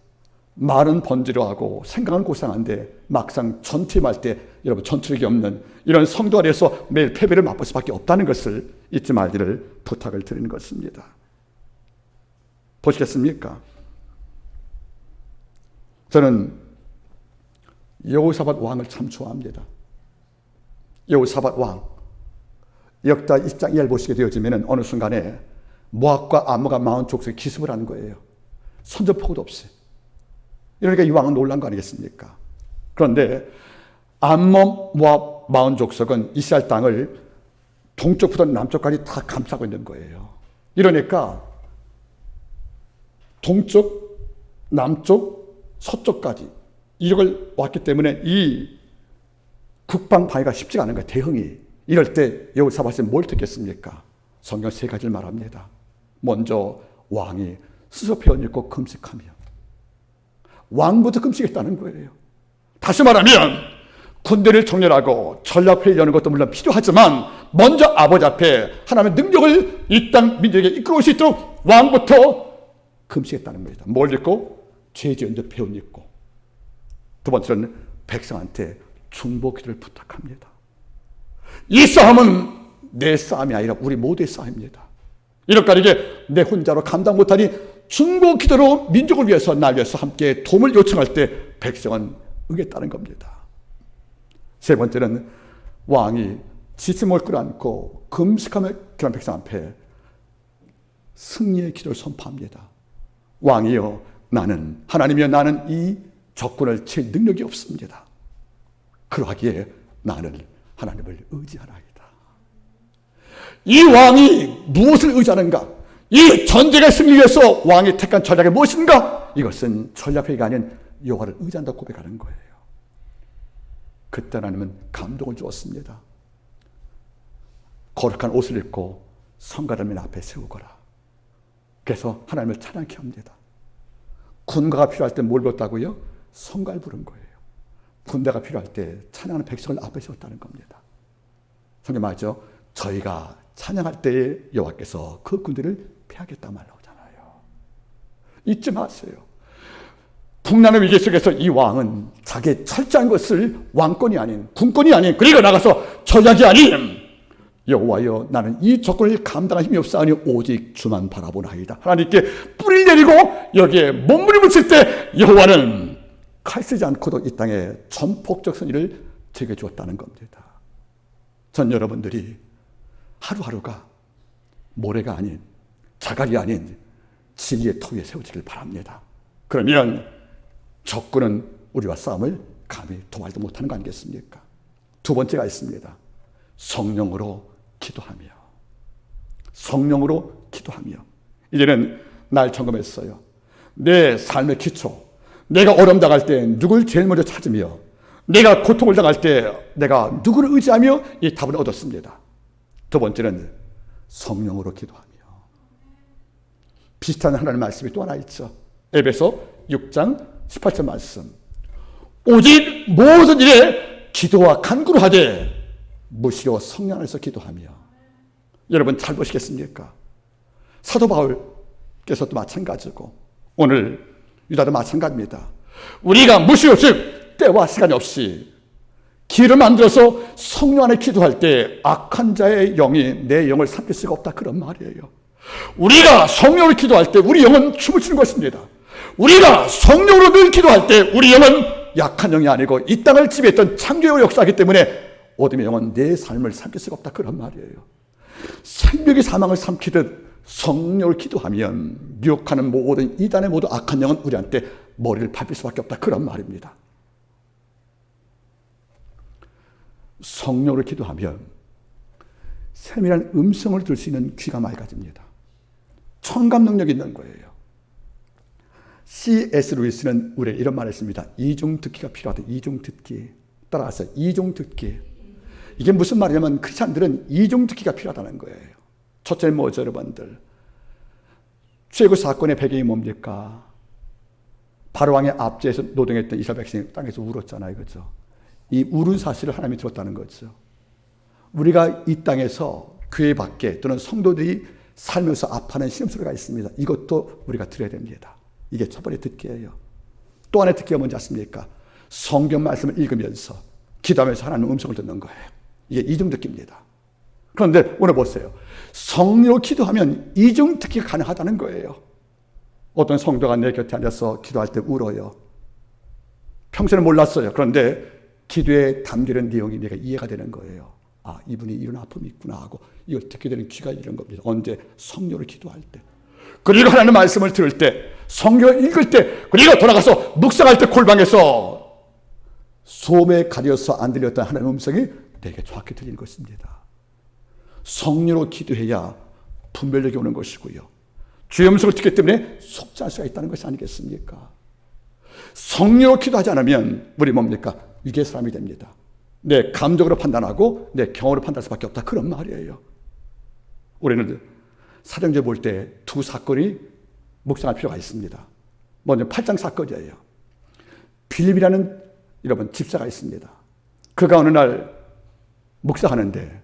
말은 번지로 하고 생각은 고상한데 막상 전투임할 때 여러분 전투력이 없는 이런 성도 안에서 매일 패배를 맛볼 수밖에 없다는 것을 잊지 말기를 부탁을 드리는 것입니다. 보시겠습니까? 저는 여호사밧 왕을 참 좋아합니다. 여호사밧 왕, 역다 20장 2절 보시게 되어지면 어느 순간에 모압과 암몬과 마온 족속이 기습을 하는 거예요. 선전포고도 없이. 이러니까 이 왕은 놀란 거 아니겠습니까? 그런데 암몬, 모압, 마온 족속은 이스라엘 땅을 동쪽부터 남쪽까지 다 감싸고 있는 거예요. 이러니까 동쪽, 남쪽, 서쪽까지 이걸 왔기 때문에 이 국방 방위가 쉽지가 않은 거예요, 대응이. 이럴 때 여호사밧이 뭘 듣겠습니까? 성경 3가지를 말합니다. 먼저 왕이 스스로 배옷 입고 금식하며, 왕부터 금식했다는 거예요. 다시 말하면 군대를 정렬하고 전략회의를 여는 것도 물론 필요하지만 먼저 아버지 앞에 하나님의 능력을 이 땅 민족에게 이끌어올 수 있도록 왕부터 금식했다는 겁니다. 뭘 입고? 죄 지은 자 배옷 입고. 두 번째는 백성한테 중보 기도를 부탁합니다. 이 싸움은 내 싸움이 아니라 우리 모두의 싸움입니다. 이럴까 이게 내 혼자로 감당 못하니 중보 기도로 민족을 위해서 날 위해서 함께 도움을 요청할 때 백성은 응했다는 겁니다. 세 번째는 왕이 지침을 끌어안고 금식하며 기도한 백성 앞에 승리의 기도를 선포합니다. 왕이여, 나는, 하나님이여, 나는 이 적군을 칠 능력이 없습니다. 그러하기에 나는 하나님을 의지하나이다. 이 왕이 무엇을 의지하는가? 이 전쟁의 승리 위해서 왕이 택한 전략이 무엇인가? 이것은 전략회의가 아닌 여호와를 의지한다고 고백하는 거예요. 그때 하나님은 감동을 주었습니다. 거룩한 옷을 입고 성가라면 앞에 세우거라. 그래서 하나님을 찬양케 합니다. 군가가 필요할 때 뭘 불렀다고요? 성가를 부른 거예요. 군대가 필요할 때 찬양하는 백성을 앞에 세웠다는 겁니다. 성경 말이죠. 저희가 찬양할 때에 여호와께서 그 군대를 패하겠다 말 나오잖아요. 잊지 마세요. 풍랑의 위기 속에서 이 왕은 자기의 철저한 것을 왕권이 아닌, 군권이 아닌, 그리고 나가서 전략이 아닌, 여호와여, 나는 이 적군을 감당할 힘이 없사오니 오직 주만 바라보나이다. 하나님께 뿌리를 내리고 여기에 몸부림을 때 여호와는 칼 쓰지 않고도 이 땅에 전폭적 선의를 제게 주었다는 겁니다. 전 여러분들이 하루하루가 모래가 아닌, 자갈이 아닌 진리의 터 위에 세워지길 바랍니다. 그러면 적군은 우리와 싸움을 감히 도발도 못하는 거 아니겠습니까? 두 번째가 있습니다. 성령으로 기도하며. 성령으로 기도하며. 이제는 날 점검했어요. 내 삶의 기초, 내가 어려움 당할 때 누굴 제일 먼저 찾으며, 내가 고통을 당할 때 내가 누구를 의지하며 이 답을 얻었습니다. 두 번째는 성령으로 기도하며. 비슷한 하나님의 말씀이 또 하나 있죠. 에베소 6장 18절 말씀. 오직 모든 일에 기도와 간구를 하되 무시로 성령 안에서 기도하며. 여러분 잘 보시겠습니까? 사도 바울께서도 마찬가지고 오늘 유다도 마찬가지입니다. 우리가 무시로, 즉 때와 시간이 없이 길을 만들어서 성령 안에 기도할 때 악한 자의 영이 내 영을 삼킬 수가 없다, 그런 말이에요. 우리가 성령으로 기도할 때 우리 영은 춤을 추는 것입니다. 우리가 성령으로 늘 기도할 때 우리 영은 약한 영이 아니고 이 땅을 지배했던 창조의 역사이기 때문에 어둠의 영은 내 삶을 삼킬 수가 없다, 그런 말이에요. 생명이 사망을 삼키듯 성령을 기도하면 유혹하는 모든 이단의 모든 악한 영은 우리한테 머리를 밟을 수밖에 없다, 그런 말입니다. 성령으로 기도하면 세밀한 음성을 들을 수 있는 귀가 맑아집니다. 청감 능력이 있는 거예요. C.S. 루이스는 우리에게 이런 말을 했습니다. 이중 듣기가 필요하다. 이중 듣기. 따라서 이중 듣기. 이게 무슨 말이냐면 크리스찬들은 이중 듣기가 필요하다는 거예요. 첫째는 뭐죠, 여러분들? 최고 사건의 배경이 뭡니까? 바로왕의 압제에서 노동했던 이스라엘 백성이 땅에서 울었잖아요, 그렇죠? 이 울은 사실을 하나님이 들었다는 거죠. 우리가 이 땅에서 교회 밖에 또는 성도들이 살면서 아파하는 시험소리가 있습니다. 이것도 우리가 들어야 됩니다. 이게 첫 번째 듣기예요. 또 하나의 듣기가 뭔지 아십니까? 성경 말씀을 읽으면서 기도하면서 하나님 음성을 듣는 거예요. 이게 이중 듣기입니다. 그런데 오늘 보세요. 성령으로 기도하면 이중 듣기가 가능하다는 거예요. 어떤 성도가 내 곁에 앉아서 기도할 때 울어요. 평소에는 몰랐어요. 그런데 기도에 담기는 내용이 내가 이해가 되는 거예요. 아, 이분이 이런 아픔이 있구나 하고 이걸 듣게 되는 귀가 이런 겁니다. 언제? 성령으로 기도할 때. 그리고 하나님의 말씀을 들을 때, 성경을 읽을 때, 그리고 돌아가서 묵상할 때 골방에서 소음에 가려서 안 들렸던 하나님의 음성이 내게 정확히 들리는 것입니다. 성령으로 기도해야 분별력이 오는 것이고요. 주의 음성을 듣기 때문에 속죄할 수가 있다는 것이 아니겠습니까? 성령으로 기도하지 않으면 우리 뭡니까? 위기의 사람이 됩니다. 내 감정으로 판단하고 내 경험으로 판단할 수밖에 없다, 그런 말이에요. 우리는 사도행전 볼 때 두 사건이 묵상할 필요가 있습니다. 먼저 8장 사건이에요. 빌립이라는 여러분 집사가 있습니다. 그가 어느 날 묵상하는데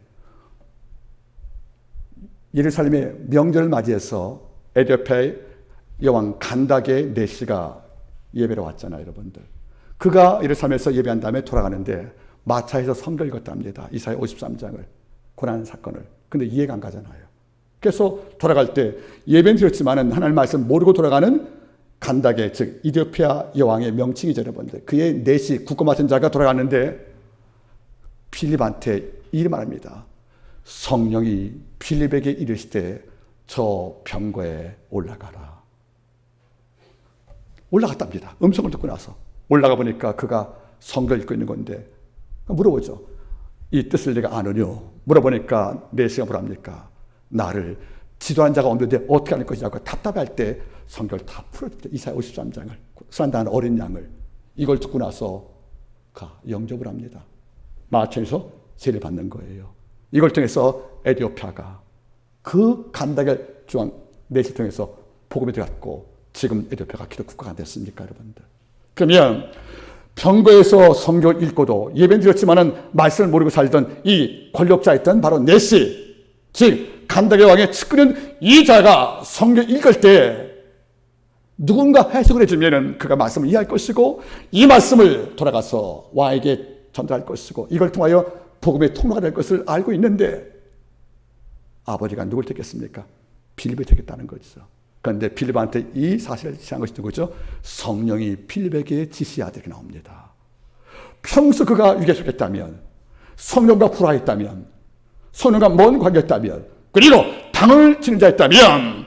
예루살렘의 명절을 맞이해서 에티오피아의 여왕 간다게 네시가 예배로 왔잖아요, 여러분들. 그가 예루살렘에서 예배한 다음에 돌아가는데 마차에서 성경 읽었답니다. 이사야 53장을, 고난 사건을. 근데 이해가 안 가잖아요. 그래서 돌아갈 때 예배는 드렸지만은 하나님 말씀 모르고 돌아가는 간다게, 즉 이디오피아 여왕의 명칭이죠, 여러분들. 그의 넷이 국고 맡은 자가 돌아갔는데 필립한테 이리 말합니다. 성령이 필립에게 이르시되 저 병거에 올라가라. 올라갔답니다. 음성을 듣고 나서 올라가 보니까 그가 성경을 읽고 있는 건데 물어보죠. 이 뜻을 내가 아느뇨? 물어보니까 넷이가 뭐랍니까? 나를 지도한 자가 없는데 어떻게 할 것이냐고 답답할 때 성경을 다 풀어줍니다. 이사야 53장을, 수란다는 어린 양을. 이걸 듣고 나서 영접을 합니다. 마천에서 세례를 받는 거예요. 이걸 통해서 에디오피아가 그 간다게 중앙 넷을 통해서 복음이 되었고 지금 에디오피아가 기독 국가가 됐습니까, 여러분들? 그러면 병거에서 성경을 읽고도 예배는 드렸지만은 말씀을 모르고 살던 이 권력자였던 바로 넷이, 즉 간다게 왕의 측근인 이 자가 성경 읽을 때 누군가 해석을 해주면은 그가 말씀을 이해할 것이고 이 말씀을 돌아가서 왕에게 전달할 것이고 이걸 통하여 복음의 통로가 될 것을 알고 있는데 아버지가 누굴 택했습니까? 필립을 택했다는 거죠. 그런데 필립한테 이 사실을 지시한 것이 누구죠? 성령이 필립에게 지시하되 이렇게 나옵니다. 평소 그가 유괴 속했다면, 성령과 불화했다면, 성령과 먼 관계였다면, 그리고 당을 치는 자였다면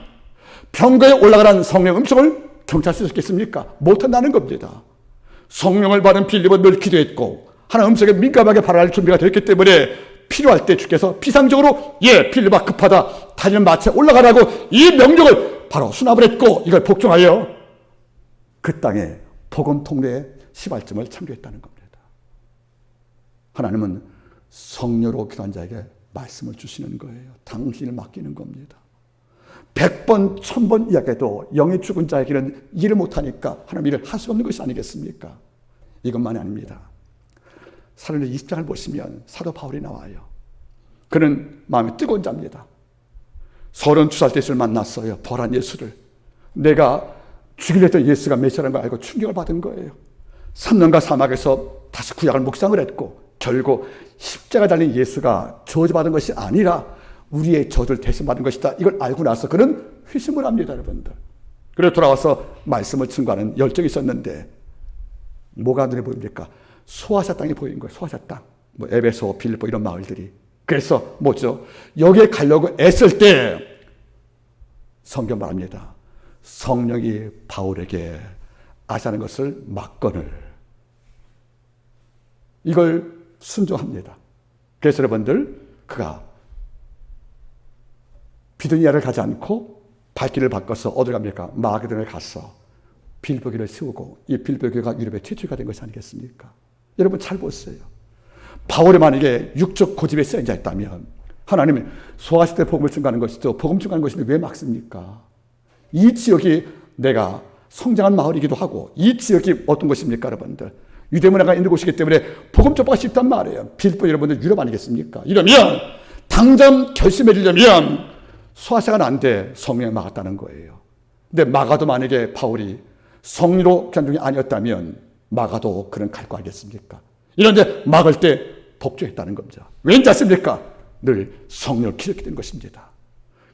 병거에 올라가라는 성령 음성을 경찰할 수 있겠습니까? 못한다는 겁니다. 성령을 받은 필립은 늘 기도했고 하나님 음성에 민감하게 바라할 준비가 되었기 때문에 필요할 때 주께서 비상적으로 필립아 급하다, 달리는 마차에 올라가라고 이 명령을 바로 수납을 했고 이걸 복종하여 그 땅에 복음 통로의 시발점을 창조했다는 겁니다. 하나님은 성령으로 기도한 자에게 말씀을 주시는 거예요. 당신을 맡기는 겁니다. 100번, 1000번 이야기해도 영이 죽은 자에게는 일을 못하니까 하나님 일을 할 수 없는 것이 아니겠습니까? 이것만이 아닙니다. 사도행전 20장을 보시면 사도 바울이 나와요. 그는 마음이 뜨거운 자입니다. 32살 때 예수를 만났어요. 부활한 예수를. 내가 죽이려 했던 예수가 메시아라는 걸 알고 충격을 받은 거예요. 3년간 사막에서 다시 구약을 묵상을 했고 결국 십자가 달린 예수가 저주받은 것이 아니라 우리의 저주를 대신받은 것이다. 이걸 알고 나서 그는 회심을 합니다, 여러분들. 그래서 돌아와서 말씀을 증거하는 열정이 있었는데 뭐가 눈에 보입니까? 소아사 땅이 보이는 거예요. 소아사 땅. 뭐 에베소, 빌립보 이런 마을들이. 그래서 뭐죠? 여기에 가려고 애쓸 때 성경 말합니다. 성령이 바울에게 아시는 것을 막건을. 이걸 순종합니다. 그래서 여러분들 그가 비두니아를 가지 않고 발길을 바꿔서 어디를 갑니까? 마게도냐를 가서 빌립보 교회를 세우고 이 빌립보 교회가 유럽의 최초가 된 것이 아니겠습니까? 여러분 잘 보세요. 바울이 만약에 육적 고집에 쓰인 자였다면 하나님이 소아시 때 복음을 증거하는 것이죠. 복음 증거하는 것인데 왜 막습니까? 이 지역이 내가 성장한 마을이기도 하고 이 지역이 어떤 곳입니까, 여러분들? 유대 문화가 있는 곳이기 때문에 복음 전파가 쉽단 말이에요. 빌립보 여러분들 유럽 아니겠습니까? 이러면 당장 결심해지려면 소아시아가 안 돼. 성령이 막았다는 거예요. 근데 막아도 만약에 바울이 성리로 귀한 중이 아니었다면 막아도 그는 갈 거 아니겠습니까? 이런데 막을 때 복종했다는 겁니다. 왠지 아십니까? 늘 성령을 기억게 된 것입니다.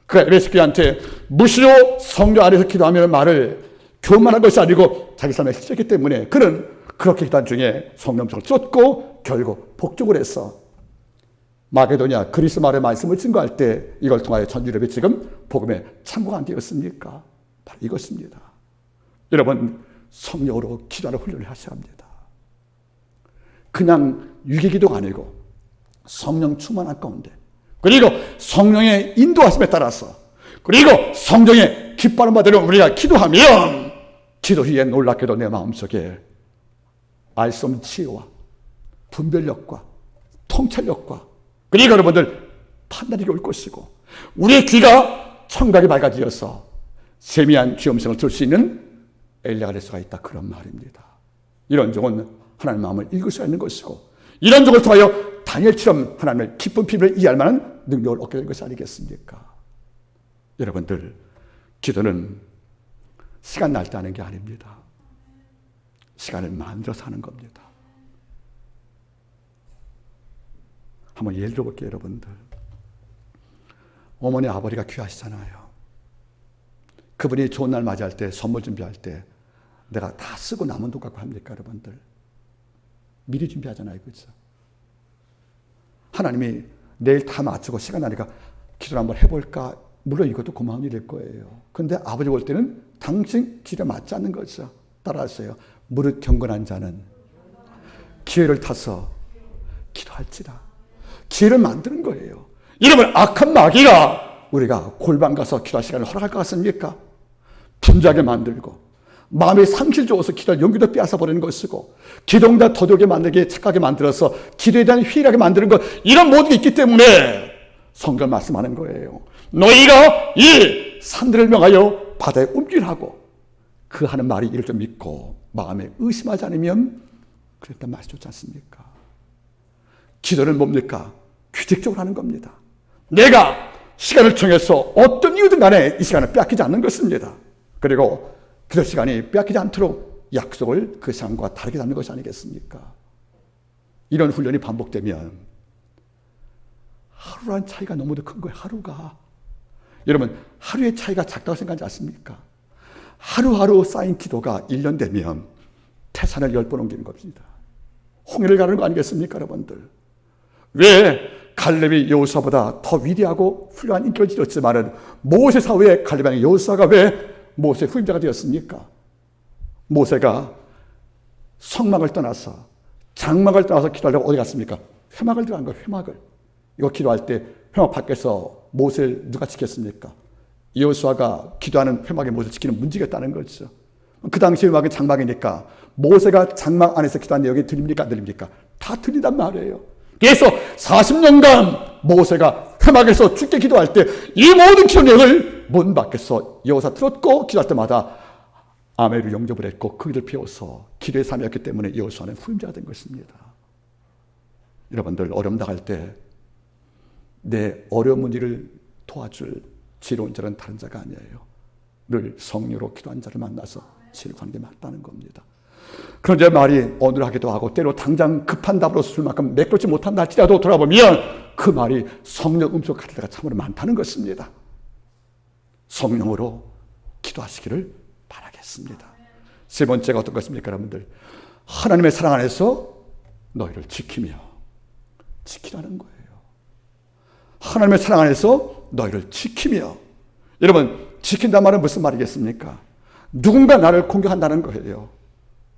그가 에베소 교회한테 무시로 성령 아래서 기도하면 말을 교만한 것이 아니고 자기 삶에 실제했기 때문에 그는 그렇게 기도한 중에 성령을 쫓고 결국 복종을 해서 마게도냐 그리스 마을의 말씀을 증거할 때 이걸 통하여 전 유럽이 지금 복음에 참고가 안 되었습니까? 바로 이것입니다. 여러분 성령으로 기도하는 훈련을 하셔야 합니다. 그냥 유기기도가 아니고 성령 충만한 가운데 그리고 성령의 인도하심에 따라서 그리고 성령의 기뻐하는 바대로 우리가 기도하면 기도 후에 놀랍게도 내 마음속에 알 수 없는 지혜와 분별력과 통찰력과 그리고 여러분들 판단력이 올 것이고 우리의 귀가 청각이 밝아지어서 세미한 귀 음성을 들을 수 있는 엘리야가 될 수가 있다. 그런 말입니다. 이런 종은 하나님의 마음을 읽을 수 있는 것이고 이런 종을 통하여 다니엘처럼 하나님의 깊은 비밀을 이해할 만한 능력을 얻게 된 것이 아니겠습니까? 여러분들 기도는 시간 날 때 하는 게 아닙니다. 시간을 만들어서 하는 겁니다. 한번 예를 들어볼게요, 여러분들. 어머니 아버지가 귀하시잖아요. 그분이 좋은 날 맞이할 때, 선물 준비할 때 내가 다 쓰고 남은 돈 갖고 합니까, 여러분들? 미리 준비하잖아요, 그렇죠? 하나님이 내일 다 마치고 시간 나니까 기도를 한번 해볼까? 물론 이것도 고마운 일일 거예요. 그런데 아버지 볼 때는 당신 기도에 맞지 않는 거죠. 따라하세요. 무릇 경건한 자는 기회를 타서 기도할지라. 기회를 만드는 거예요. 여러분, 악한 마귀가 우리가 골방 가서 기도할 시간을 허락할 것 같습니까? 분주하게 만들고 마음이 상실 주어서 기도할 용기도 빼앗아 버리는 것이고, 기도응답 더디게 만들게 착하게 만들어서 기도에 대한 회의하게 만드는 것, 이런 모든 게 있기 때문에 성경 말씀하는 거예요. 너희가 이 산들을 명하여 바다에 움직이라고. 그 하는 말이 이를 좀 믿고 마음에 의심하지 않으면 그랬단 말이 좋지 않습니까? 기도는 뭡니까? 규칙적으로 하는 겁니다. 내가 시간을 정해서 어떤 이유든 간에 이 시간을 빼앗기지 않는 것입니다. 그리고 기도 시간이 빼앗기지 않도록 약속을 그 시간과 다르게 잡는 것이 아니겠습니까? 이런 훈련이 반복되면 하루란 차이가 너무도 큰 거예요. 하루가. 여러분, 하루의 차이가 작다고 생각하지 않습니까? 하루하루 쌓인 기도가 1년 되면 태산을 10번 옮기는 겁니다. 홍해를 가르는 거 아니겠습니까, 여러분들? 왜 갈렙이 여호수아보다 더 위대하고 훌륭한 인격을 지녔지만은 모세 사후에 갈렙이 여호수아가 왜 모세의 후임자가 되었습니까? 모세가 성막을 떠나서 장막을 떠나서 기도하려고 어디 갔습니까? 회막을 들어간 거예요. 회막을. 이거 기도할 때 회막 밖에서 모세를 누가 지켰습니까? 여호수아가 기도하는 회막에 모세를 지키는 문지겠다는 거죠. 그 당시 회막은 장막이니까 모세가 장막 안에서 기도한 내용이 들립니까, 안 들립니까? 다 들린단 말이에요. 그래서 40년간 모세가 회막에서 죽게 기도할 때 이 모든 기도 내용을 문 밖에서 여호수아 들었고, 기도할 때마다 아멘으로 영접을 했고 그 일을 배워서 기도의 삶이었기 때문에 여호수아는 후임자가 된 것입니다. 여러분들, 어려움 당할 때 내 어려운 문제를 도와줄 지혜로운 자는 다른 자가 아니에요. 늘 성령으로 기도한 자를 만나서 지혜를 게 맞다는 겁니다. 그런데 말이 어눌하기도 하고 때로 당장 급한 답으로 쓸 만큼 매끄럽지 못한다 할지라도 돌아보면 그 말이 성령 음성 같을 때가 참으로 많다는 것입니다. 성령으로 기도하시기를 바라겠습니다. 세 번째가 어떤 것입니까, 여러분들? 하나님의 사랑 안에서 너희를 지키라는 거예요. 하나님의 사랑 안에서 너희를 지키며. 여러분, 지킨다는 말은 무슨 말이겠습니까? 누군가 나를 공격한다는 거예요.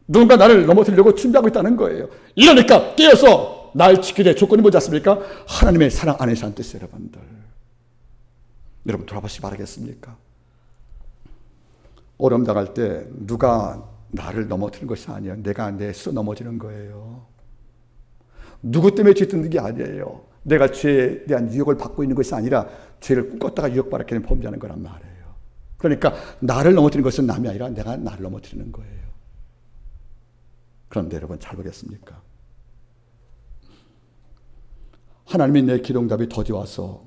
누군가 나를 넘어뜨리려고 준비하고 있다는 거예요. 이러니까 깨어서 날 지키되 조건이 뭐지 않습니까? 하나님의 사랑 안에서 한 뜻이에요, 여러분들. 여러분, 돌아보시기 바라겠습니까? 어려움 당할 때 누가 나를 넘어뜨리는 것이 아니에요. 내가 내 스스로 넘어지는 거예요. 누구 때문에 죄 짓는 게 아니에요. 내가 죄에 대한 유혹을 받고 있는 것이 아니라 죄를 꿈꿨다가 유혹받게 되는 범죄하는 거란 말이에요. 그러니까 나를 넘어뜨리는 것은 남이 아니라 내가 나를 넘어뜨리는 거예요. 그런데 여러분, 잘 보겠습니까? 하나님이 내 기도응답이 더디 와서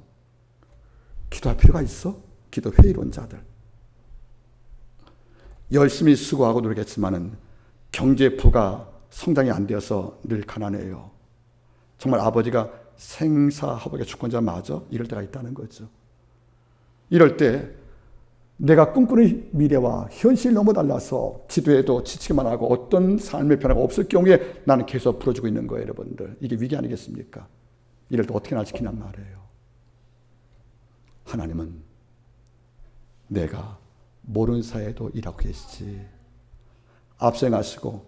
기도할 필요가 있어? 기도 회의론자들. 열심히 수고하고 노력했지만은 경제 부가 성장이 안 되어서 늘 가난해요. 정말 아버지가 생사화복의 주권자마저 이럴 때가 있다는 거죠. 이럴 때 내가 꿈꾸는 미래와 현실이 너무 달라서 기도해도 지치기만 하고 어떤 삶의 변화가 없을 경우에 나는 계속 부러지고 있는 거예요, 여러분들. 이게 위기 아니겠습니까? 이럴 때 어떻게 날 지키냔 말이에요. 하나님은 내가 모르는 사이에도 일하고 계시지. 앞서 행하시고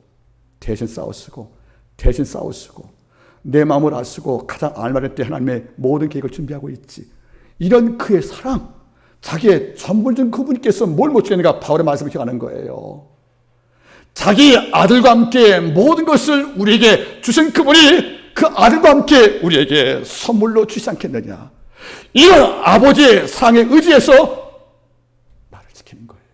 대신 싸우시고 내 마음을 아시고 가장 알맞을 때 하나님의 모든 계획을 준비하고 있지. 이런 그의 사랑, 자기의 전부를 준 그분께서 뭘 못 주겠는가? 바울의 말씀을 기억하는 거예요. 자기 아들과 함께 모든 것을 우리에게 주신 그분이 그 아들과 함께 우리에게 선물로 주시지 않겠느냐. 이런 아버지의 사랑에 의지해서 나를 지키는 거예요.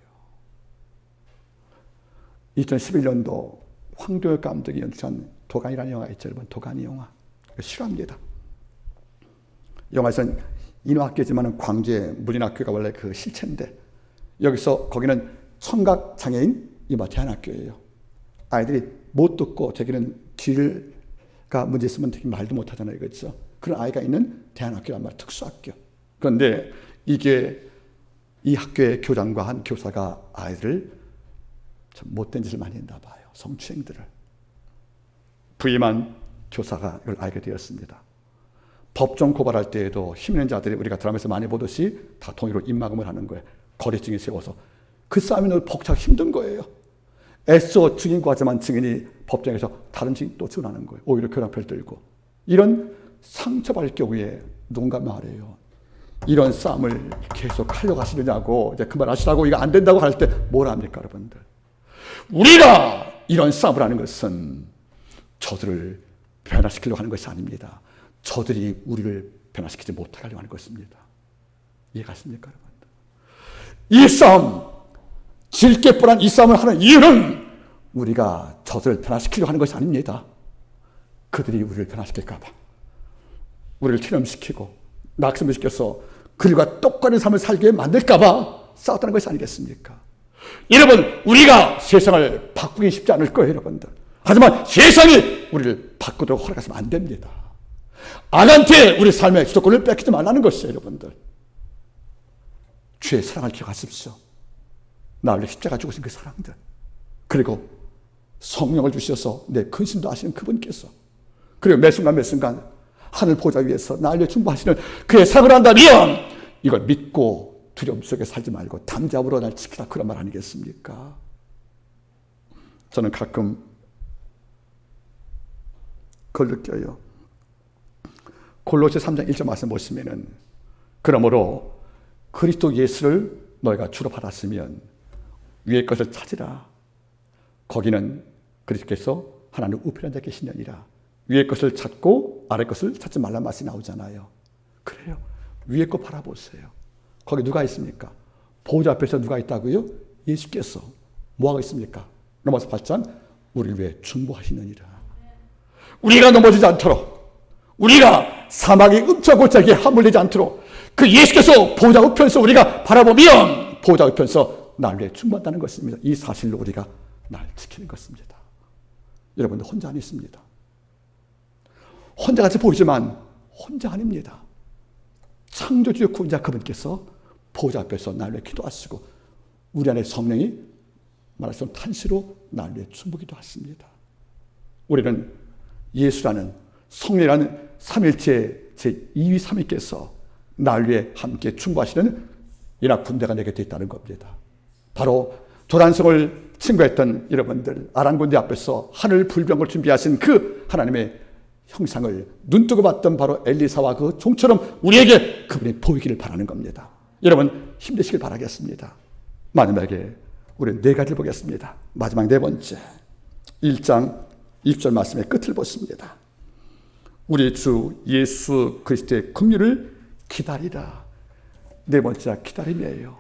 2011년도 황도혁 감독이 연출한 도가니라는 영화 있죠, 여러분. 도가니 영화. 싫어합니다. 영화에서는 인후학교지만 광주의 무린학교가 원래 그 실체인데, 거기는 청각장애인 대안학교예요. 아이들이 못 듣고 되게는 귀가 문제 있으면 되게 말도 못 하잖아요, 그렇죠? 그런 아이가 있는 대안학교란 말이에요. 특수학교. 그런데 이게 이 학교의 교장과 한 교사가 아이들을 참 못된 짓을 많이 했나 봐요. 성추행들을. 부임한 교사가 이걸 알게 되었습니다. 법정 고발할 때에도 힘 있는 자들이 우리가 드라마에서 많이 보듯이 다 통일로 입막음을 하는 거예요. 거리증인 세워서. 그 싸움이 너무 벅차고 힘든 거예요. 애써 증인 구하지만 증인이 법정에서 다른 증인 또 증언하는 거예요. 오히려 교량표를 들고. 이런 상처받을 경우에 누군가 말해요. 이런 싸움을 계속 하려고 하시느냐고, 이제 그만하시라고, 이거 안 된다고 할 때 뭘 합니까, 여러분들? 우리가 이런 싸움을 하는 것은 저들을 변화시키려고 하는 것이 아닙니다. 저들이 우리를 변화시키지 못하게 하려고 하는 것입니다. 이해가십니까, 여러분들? 이 싸움, 질게 뻔한 이 싸움을 하는 이유는 우리가 저들을 변화시키려고 하는 것이 아닙니다. 그들이 우리를 변화시킬까 봐. 우리를 체념시키고 낙심시켜서 그들과 똑같은 삶을 살게 만들까 봐 싸웠다는 것이 아니겠습니까? 여러분, 우리가 세상을 바꾸기 쉽지 않을 거예요, 여러분들. 하지만 세상이 우리를 바꾸도록 허락하시면 안 됩니다. 악한테 우리 삶의 주도권을 뺏기지 말라는 것이에요, 여러분들. 주의 사랑을 기억하십시오. 나를 십자가 죽으신 그 사랑들. 그리고 성령을 주셔서 내 근심도 하시는 그분께서, 그리고 매 순간 하늘 보좌 위에서 나를 충고하시는 그의 사랑을 한다면 이걸 믿고 두려움 속에 살지 말고 담대함으로 날 지키라, 그런 말 아니겠습니까? 저는 가끔 그걸 느껴요. 골로새 3장 1절 말씀 보시면은, 그러므로 그리스도 예수를 너희가 주로 받았으면 위의 것을 찾으라. 거기는 그리스도께서 하나님 우편에 앉아 계시느니라. 위의 것을 찾고 아래 것을 찾지 말란 말씀이 나오잖아요. 그래요. 위의 것 바라보세요. 거기 누가 있습니까? 보좌 앞에서 누가 있다고요? 예수께서. 뭐하고 있습니까? 로마서 8장 우리를 위해 중보하시느니라. 우리가 넘어지지 않도록, 우리가 사막이 음차고차게 함몰되지 않도록 그 예수께서 보좌 우편에서 우리가 바라보면 보좌 우편에서 나를 위해 중보한다는 것입니다. 이 사실로 우리가 날 지키는 것입니다. 여러분들 혼자 안 있습니다. 혼자같이 보이지만 혼자 아닙니다. 창조주의 구원자 그분께서 보좌 앞에서 나를 위해 기도하시고 우리 안에 성령이 말하자면 탄시로 나를 위해 충보기도 하십니다. 우리는 예수라는 성령이라는 삼일체 제2위 삼위께서 나를 위해 함께 충고하시는 연합 군대가 내게 되어 있다는 겁니다. 바로 도단성을 침공했던 여러분들, 아란군대 앞에서 하늘 불병을 준비하신 그 하나님의 형상을 눈뜨고 봤던 바로 엘리사와 그 종처럼 우리에게 그분이 보이기를 바라는 겁니다. 여러분 힘내시길 바라겠습니다. 마지막에 우리는 네 가지를 보겠습니다. 마지막 네 번째, 1장 20절 말씀의 끝을 보십니다. 우리 주 예수 그리스도의 긍휼을 기다리라. 네 번째가 기다림이에요.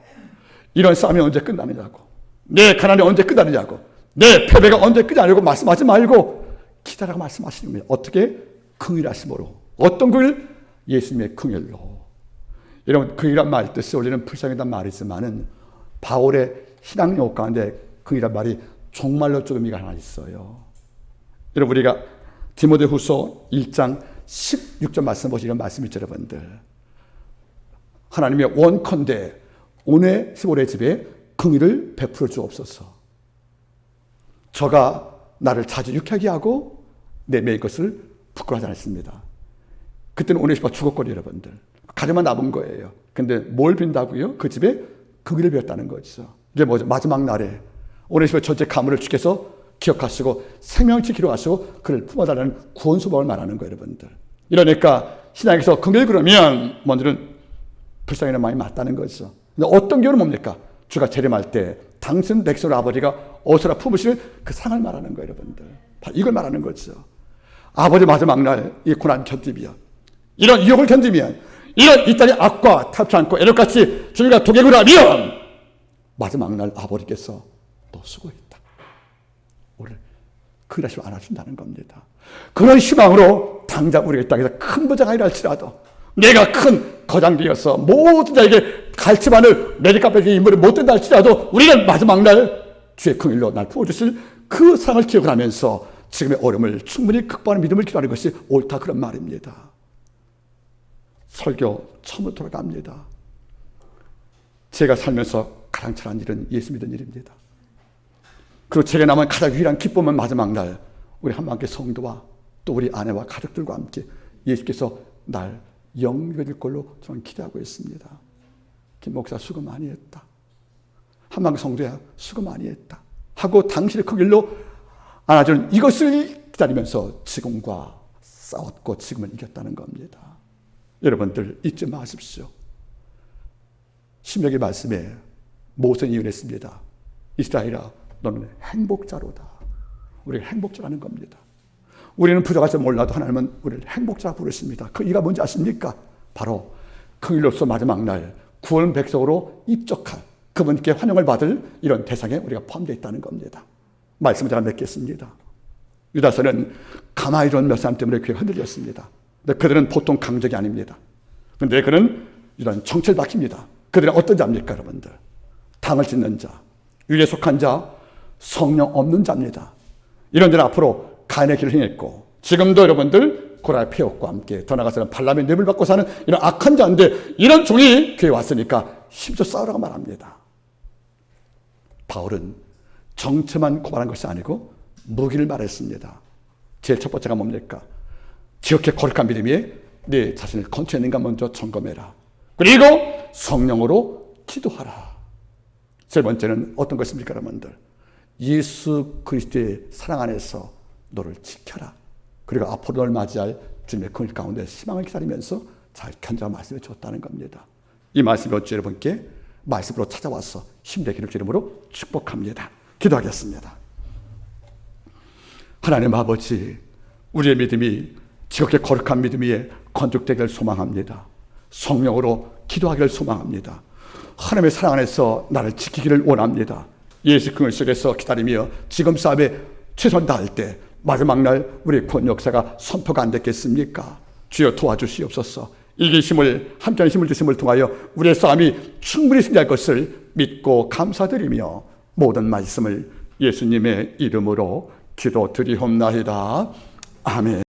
이런 싸움이 언제 끝나느냐고, 내 가난이 언제 끝나느냐고, 내 패배가 언제 끝나냐고 말씀하지 말고 기다라고 말씀하시는 겁니다. 어떻게? 긍휼하심으로. 어떤 긍휼? 예수님의 긍휼로. 여러분, 긍휼이란 말 뜻이 원래는 불쌍하다는 말이지만은 바울의 신앙용 가운데 긍휼이란 말이 종말로 조금 의미가 하나 있어요. 여러분, 우리가 디모데후서 1장 16절 말씀 보시면 말씀 있죠, 여러분들. 하나님의 원컨대 오네시모의 집에 긍휼을 베풀어 주옵소서. 저가 나를 자주 유쾌하게 하고 내 매일 것을 부끄러워하지 않았습니다. 그때는 오네시모가 죽었거든요, 여러분들. 가정만 남은 거예요. 근데 뭘 빈다고요? 그 집에 긍휼을 배웠다는 거죠. 이게 뭐죠? 마지막 날에 오네시모의 전체 가문을 주께서 기억하시고 생명치 기록하시고 그를 품어달라는 구원소망을 말하는 거예요, 여러분들. 이러니까 신앙에서 긍휼 그러면 먼저는 불쌍히는 많이 맞다는 거죠. 근데 어떤 경우는 뭡니까? 주가 재림할 때 당신 백성의 아버지가 어서라 품으시는 그 상을 말하는 거예요, 여러분들. 이걸 말하는 거죠. 아버지 마지막 날 이 고난 견디면, 이런 유혹을 견디면, 이런 이 땅의 악과 탑지 않고 애력같이 주님과 동행을 하면 마지막 날 아버지께서 너 수고했다, 오늘 그 다시 안아준다는 겁니다. 그런 희망으로 당장 우리가 이 땅에서 큰 부자가 아니랄지라도, 내가 큰 거장되어서 모든 자에게 갈치마늘 메리카페의 인물이 못 된다 할지라도 우리는 마지막 날 주의 긍휼로 날 부어주실 그 사랑을 기억을 하면서 지금의 어려움을 충분히 극복하는 믿음을 기도하는 것이 옳다, 그런 말입니다. 설교 처음으로 돌아갑니다. 제가 살면서 가장 잘한 일은 예수 믿은 일입니다. 그리고 제게 남은 가장 유일한 기쁨은 마지막 날 우리 한마음교회 성도와 또 우리 아내와 가족들과 함께 예수께서 날 영육해 줄 걸로 저는 기대하고 있습니다. 김 목사 수고 많이 했다. 한마음교회 성도야 수고 많이 했다. 하고 당신의 그 길로 안아주는 이것을 기다리면서 지금과 싸웠고 지금을 이겼다는 겁니다. 여러분들 잊지 마십시오. 신명기 말씀에 모세는 예언했습니다. 이스라엘아 너는 행복자로다. 우리가 행복자라는 겁니다. 우리는 부족할지 몰라도 하나님은 우리를 행복자 부르십니다. 그 이유가 뭔지 아십니까? 바로 그 일로서 마지막 날 구원 백성으로 입적할 그분께 환영을 받을 이런 대상에 우리가 포함되어 있다는 겁니다. 말씀을 제가 맺겠습니다. 유다서는 가만히 있던 몇 사람 때문에 교회가 흔들렸습니다. 근데 그들은 보통 강적이 아닙니다. 근데 그는 이런 정체를 밝힙니다. 그들은 어떤 자입니까, 여러분들? 당을 짓는 자, 유에 속한 자, 성령 없는 자입니다. 이런 자는 앞으로 가인의 길을 행했고 지금도 여러분들 고라의 폐역과 함께 더 나아가서는 발람의 뇌물 받고 사는 이런 악한 자인데 이런 종이 교회에 왔으니까 힘써 싸우라고 말합니다. 바울은 정체만 고발한 것이 아니고 무기를 말했습니다. 제일 첫 번째가 뭡니까? 지극히 거룩한 믿음이 네 자신을 건축했는가 먼저 점검해라. 그리고 성령으로 기도하라. 세 번째는 어떤 것입니까, 여러분들? 예수 그리스도의 사랑 안에서 너를 지켜라. 그리고 앞으로 널 맞이할 주님의 긍휼 가운데 희망을 기다리면서 잘 견뎌라 말씀을 줬다는 겁니다. 이 말씀을 어찌 여러분께 말씀으로 찾아와서 힘내기를 주님으로 축복합니다. 기도하겠습니다. 하나님 아버지, 우리의 믿음이 지극히 거룩한 믿음 위에 건축되기를 소망합니다. 성령으로 기도하기를 소망합니다. 하나님의 사랑 안에서 나를 지키기를 원합니다. 예수 그리스도 속에서 기다리며 지금 싸움에 최선 다할 때 마지막 날 우리 구원 역사가 선포가 안 됐겠습니까? 주여 도와주시옵소서. 이기심을 함께하는 힘을 주심을 통하여 우리의 싸움이 충분히 승리할 것을 믿고 감사드리며 모든 말씀을 예수님의 이름으로 기도드리옵나이다. 아멘.